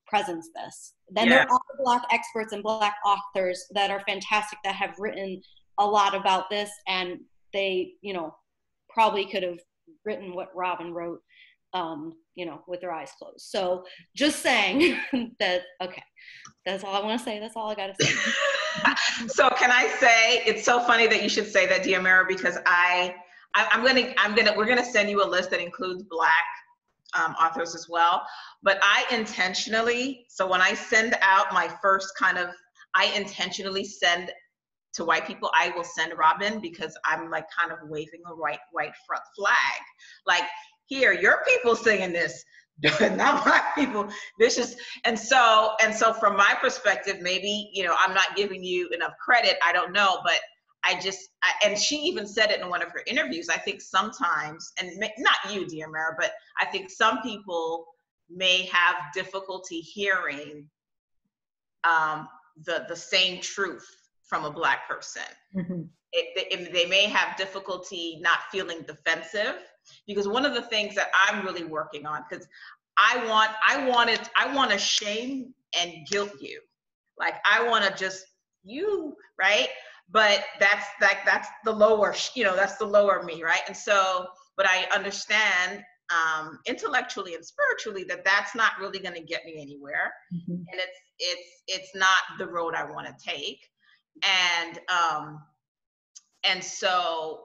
presence this. Then there are Black experts and Black authors that are fantastic that have written a lot about this, and they, probably could have written what Robin wrote, with their eyes closed. So just saying that, okay, that's all I want to say. That's all I got to say. So can I say, it's so funny that you should say that, Diamara, because we're gonna send you a list that includes Black authors as well. But I intentionally, so when I send out my first I intentionally send to white people, I will send Robin, because I'm like kind of waving a white front flag. Like, here, your people saying this, not Black people. This is, and so from my perspective, maybe, I'm not giving you enough credit. I don't know, but and she even said it in one of her interviews. I think sometimes, and not you, Diamara, but I think some people may have difficulty hearing the same truth from a Black person. Mm-hmm. They may have difficulty not feeling defensive, because one of the things that I'm really working on, because I want to shame and guilt you, like I want to just you, right? But that's the lower, that's the lower me, right? And so, but I understand intellectually and spiritually that that's not really going to get me anywhere, mm-hmm. and it's not the road I want to take, and so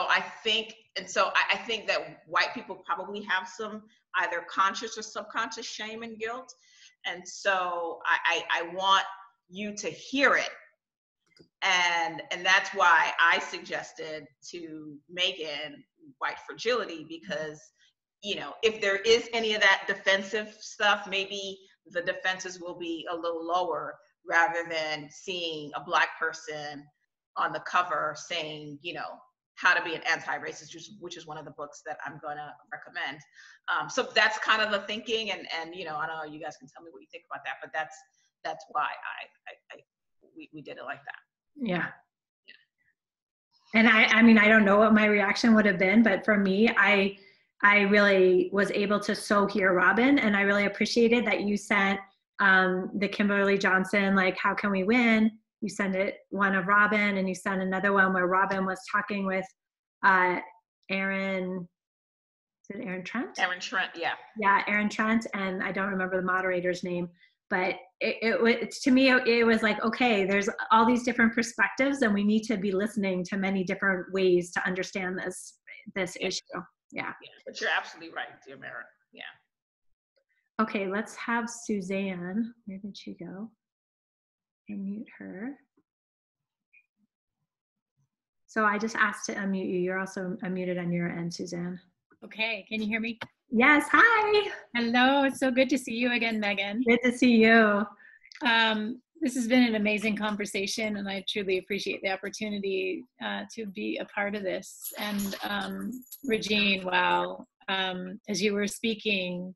I think that white people probably have some either conscious or subconscious shame and guilt. And so I want you to hear it. And that's why I suggested to Megan white fragility, because, if there is any of that defensive stuff, maybe the defenses will be a little lower, rather than seeing a Black person on the cover saying, how to be an anti-racist, which is one of the books that I'm going to recommend. So that's kind of the thinking, and I don't know, you guys can tell me what you think about that, but that's why we did it like that. Yeah. And I don't know what my reaction would have been, but for me, I really was able to so hear Robin, and I really appreciated that you sent the Kimberly Johnson, like, how can we win? You send it one of Robin, and you send another one where Robin was talking with Aaron. Is it Aaron Trent? Aaron Trent, yeah. Yeah, Aaron Trent, and I don't remember the moderator's name, but it to me, it was like, okay, there's all these different perspectives, and we need to be listening to many different ways to understand this issue. Yeah. But you're absolutely right, Diamara. Yeah. Okay, let's have Suzanne. Where did she go? Unmute her. So I just asked to unmute you. You're also unmuted on your end, Suzanne. Okay, can you hear me? Yes, hi. Hello, it's so good to see you again, Megan. Good to see you. This has been an amazing conversation, and I truly appreciate the opportunity to be a part of this. And Regine, wow, as you were speaking,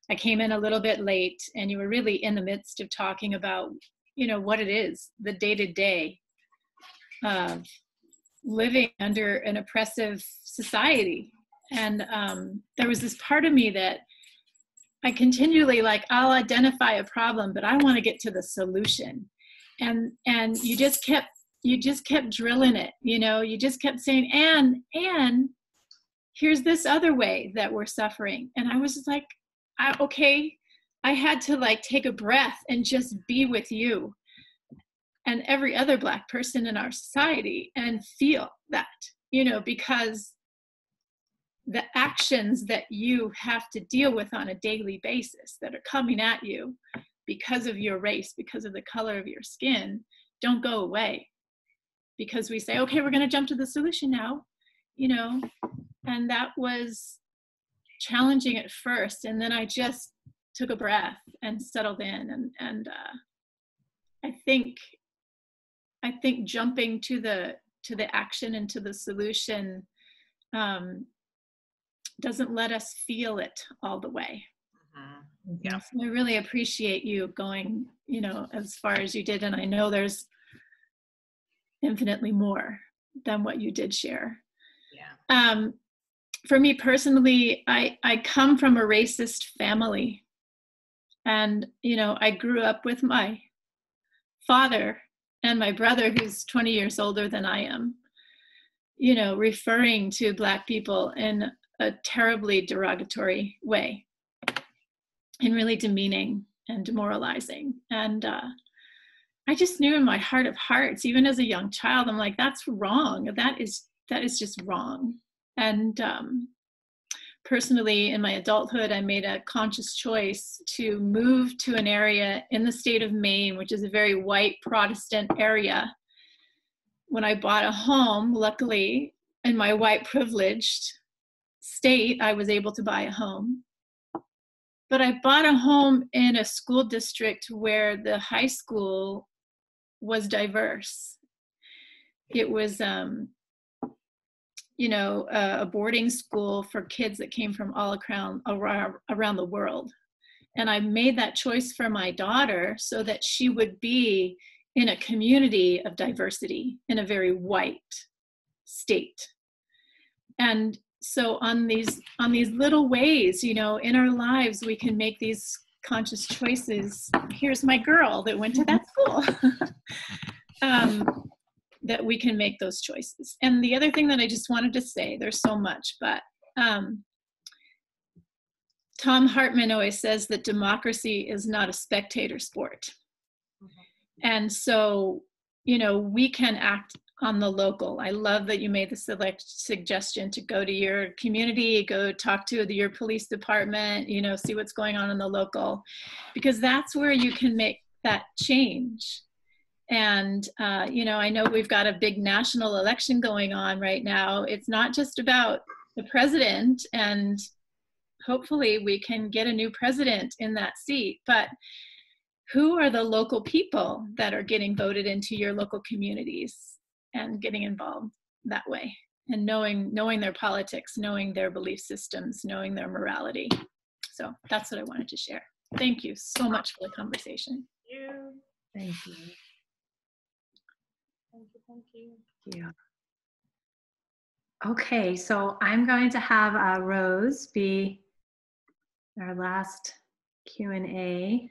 I came in a little bit late, and you were really in the midst of talking about, what it is, the day-to-day of living under an oppressive society. And there was this part of me that I continually, I'll identify a problem, but I want to get to the solution. and you just kept drilling it, you know, you just kept saying, and here's this other way that we're suffering. And I was just like, okay, I had to like take a breath and just be with you and every other Black person in our society and feel that, you know, because the actions that you have to deal with on a daily basis that are coming at you because of your race, because of the color of your skin, don't go away. Because we say, okay, we're going to jump to the solution now, you know, and that was challenging at first. And then I just took a breath and settled in. And I think jumping to the action and to the solution doesn't let us feel it all the way. Mm-hmm. Yeah. So I really appreciate you going, you know, as far as you did. And I know there's infinitely more than what you did share. Yeah. For me personally, I come from a racist family. And, you know, I grew up with my father and my brother, who's 20 years older than I am, you know, referring to Black people in a terribly derogatory way and really demeaning and demoralizing. And I just knew in my heart of hearts, even as a young child, I'm like, that's wrong. That is just wrong. And personally, in my adulthood, I made a conscious choice to move to an area in the state of Maine, which is a very white Protestant area. When I bought a home, luckily, in my white privileged state, I was able to buy a home. But I bought a home in a school district where the high school was diverse. It was, you know, a boarding school for kids that came from all around the world. And I made that choice for my daughter so that she would be in a community of diversity in a very white state. And so on these little ways, you know, in our lives, we can make these conscious choices. Here's my girl that went to that school. That we can make those choices. And the other thing that I just wanted to say, there's so much, but Tom Hartman always says that democracy is not a spectator sport. And so, you know, we can act on the local. I love that you made the suggestion to go to your community, go talk to your police department, you know, see what's going on in the local, because that's where you can make that change. And, you know, I know we've got a big national election going on right now. It's not just about the president, and hopefully we can get a new president in that seat, but who are the local people that are getting voted into your local communities and getting involved that way, and knowing their politics, knowing their belief systems, knowing their morality. So that's what I wanted to share. Thank you so much for the conversation. Thank you. Thank you. Yeah. Okay, so I'm going to have Rose be our last Q&A.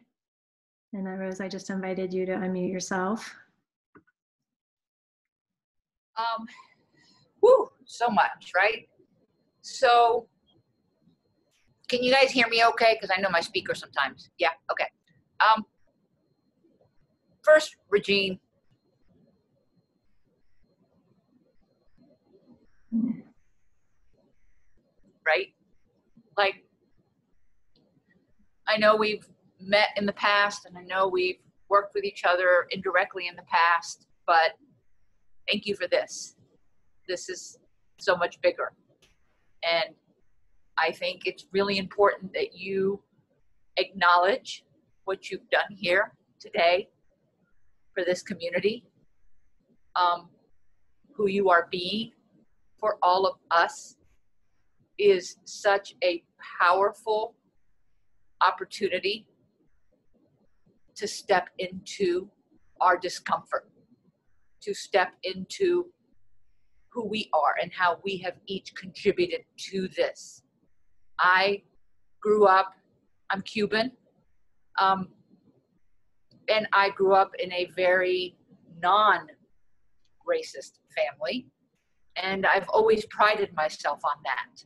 And Rose, I just invited you to unmute yourself. So much, right? So, can you guys hear me okay? Because I know my speaker sometimes. Yeah, okay. First, Regine. Right? Like, I know we've met in the past, and I know we've worked with each other indirectly in the past, but thank you for this. This is so much bigger. And I think it's really important that you acknowledge what you've done here today for this community, who you are being for all of us is such a powerful opportunity to step into our discomfort, to step into who we are and how we have each contributed to this. I grew up, I'm Cuban. And I grew up in a very non-racist family, and I've always prided myself on that.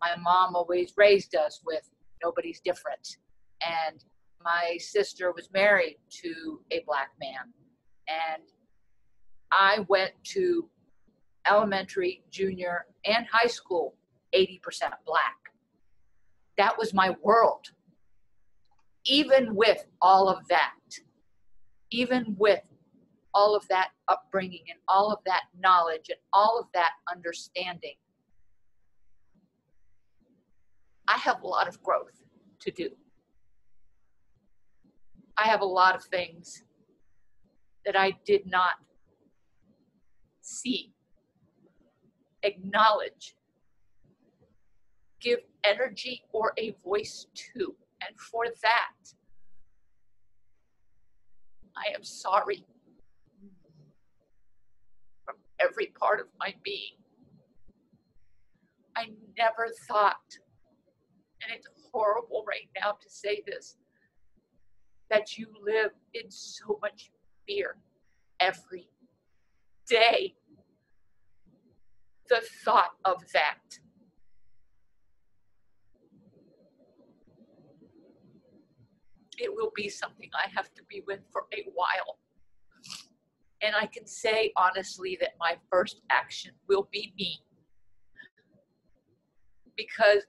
My mom always raised us with nobody's different. And my sister was married to a Black man. And I went to elementary, junior, and high school 80% Black. That was my world. Even with all of that, even with all of that upbringing and all of that knowledge and all of that understanding, I have a lot of growth to do. I have a lot of things that I did not see, acknowledge, give energy or a voice to. And for that, I am sorry from every part of my being. I never thought, and it's horrible right now to say this, that you live in so much fear every day. The thought of that. It will be something I have to be with for a while. And I can say honestly that my first action will be me. Because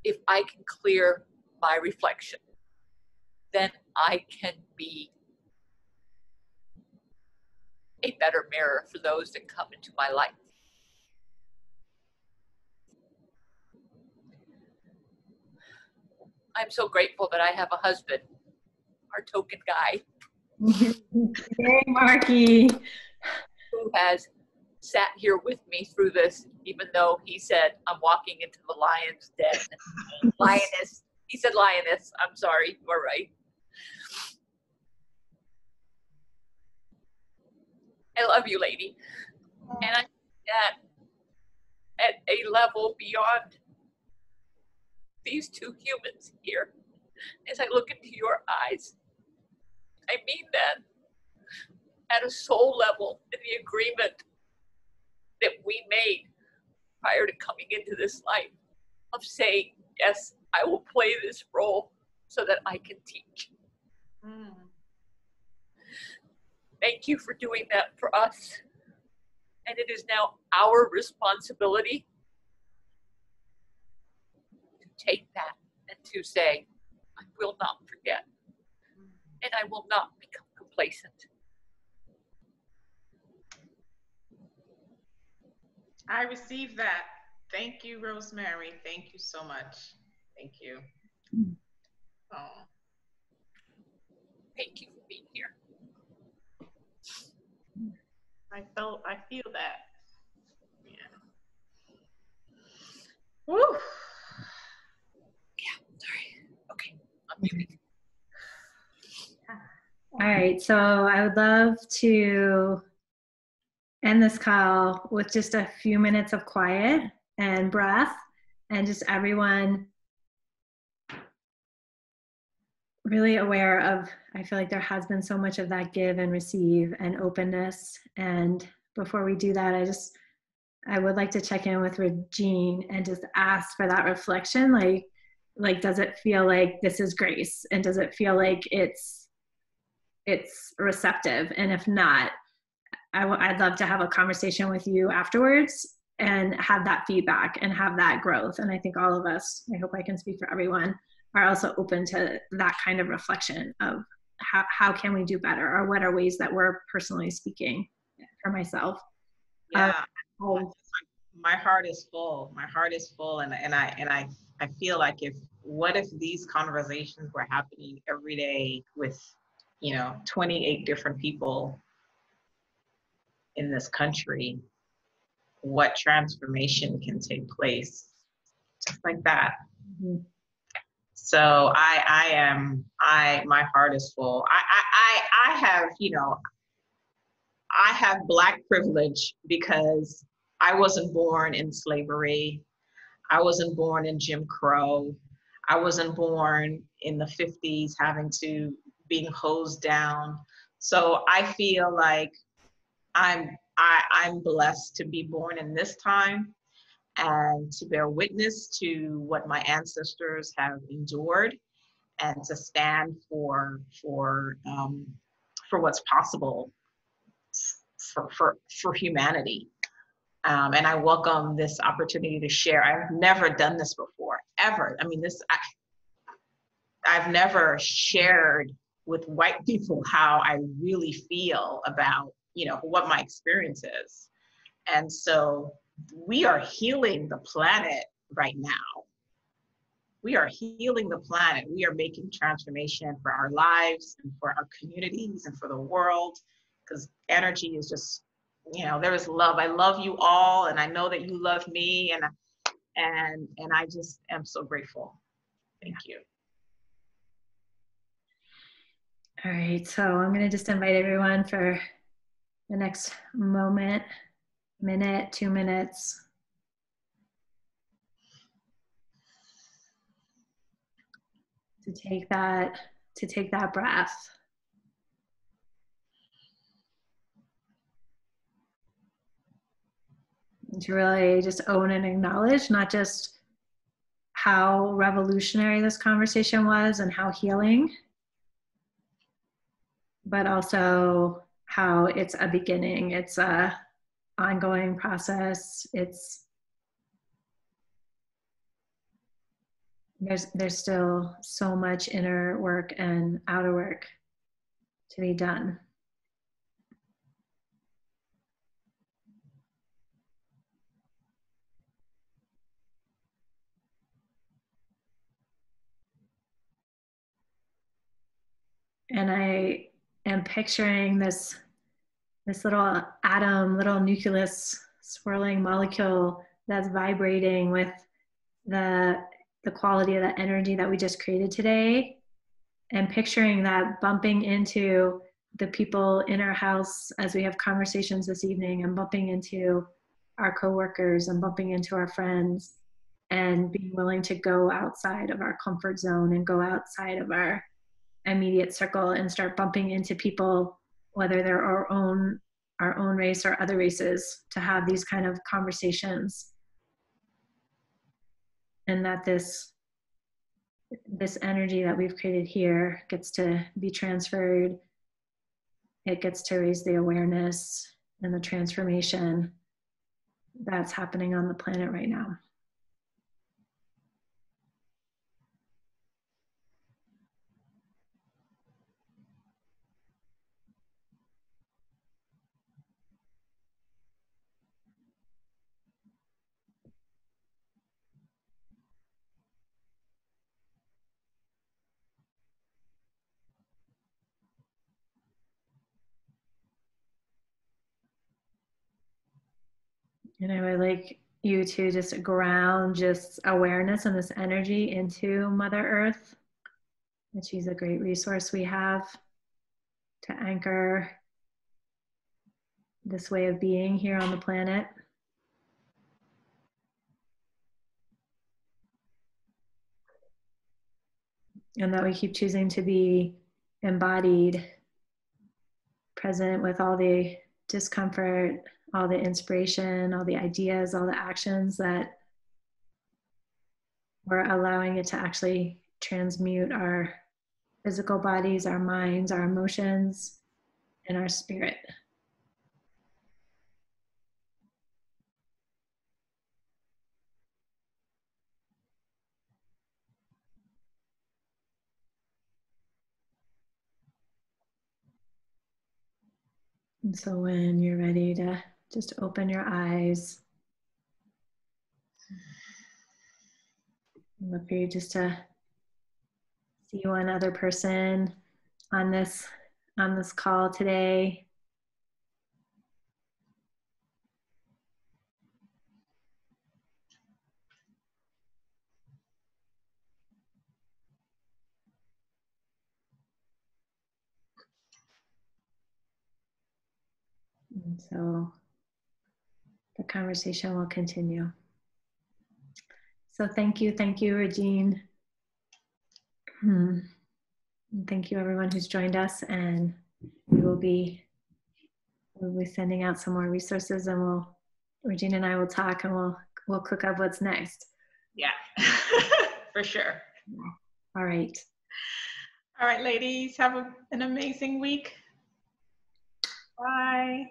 if I can clear my reflection, then I can be a better mirror for those that come into my life. I'm so grateful that I have a husband, our token guy, Yay, Marky. who has sat here with me through this, even though he said, I'm walking into the lion's den. Lioness. He said lioness. I'm sorry. You are right. I love you, lady. And I'm at a level beyond these two humans here. As I look into your eyes, I mean that at a soul level, in the agreement that we made prior to coming into this life of saying, yes, I will play this role so that I can teach. Thank you for doing that for us. And it is now our responsibility to take that and to say, I will not forget, and I will not become complacent. I received that. Thank you, Rosemary. Thank you so much. Thank you. Oh. Thank you for being here. I feel that. Yeah. Woo. Yeah, sorry. Okay, I'm muted. All right, so I would love to end this call with just a few minutes of quiet and breath, and just everyone really aware of, I feel like there has been so much of that give and receive and openness. And before we do that, I would like to check in with Regine and just ask for that reflection. Like, does it feel like this is grace? And does it feel like it's receptive? And if not, I'd love to have a conversation with you afterwards and have that feedback and have that growth. And I think all of us, I hope I can speak for everyone, are also open to that kind of reflection of how can we do better, or what are ways that we're personally speaking for myself. Yeah, my heart is full. My heart is full, and I feel like what if these conversations were happening every day with 28 different people in this country, what transformation can take place just like that. Mm-hmm. So my heart is full. I have Black privilege because I wasn't born in slavery. I wasn't born in Jim Crow. I wasn't born in the 50s having to being hosed down. So I feel like I'm blessed to be born in this time and to bear witness to what my ancestors have endured and to stand for what's possible for humanity. And I welcome this opportunity to share. I've never done this before, ever. I mean, I've never shared with white people how I really feel about, what my experience is. And so we are healing the planet right now. We are healing the planet. We are making transformation for our lives and for our communities and for the world, because energy is just, there is love. I love you all, and I know that you love me, and I just am so grateful. Thank you. All right, so I'm going to just invite everyone for the next minute, 2 minutes. To take that breath. And to really just own and acknowledge not just how revolutionary this conversation was and how healing, but also how it's a beginning. It's a ongoing process. There's still so much inner work and outer work to be done. And I am picturing this little atom, little nucleus, swirling molecule that's vibrating with the quality of the energy that we just created today, and picturing that bumping into the people in our house as we have conversations this evening, and bumping into our coworkers and bumping into our friends, and being willing to go outside of our comfort zone and go outside of our immediate circle and start bumping into people, whether they're our own race or other races, to have these kind of conversations. And that this energy that we've created here gets to be transferred. It gets to raise the awareness and the transformation that's happening on the planet right now. And I would like you to just ground just awareness and this energy into Mother Earth, and she's a great resource we have to anchor this way of being here on the planet. And that we keep choosing to be embodied, present with all the discomfort, all the inspiration, all the ideas, all the actions, that we're allowing it to actually transmute our physical bodies, our minds, our emotions, and our spirit. And so when you're ready to just open your eyes, look for you just to see one other person on this call today. And so the conversation will continue. So thank you, Regine. Thank you everyone who's joined us, and we'll be sending out some more resources, and Regine and I will talk, and we'll cook up what's next. Yeah, for sure. All right. All right, ladies, have an amazing week. Bye.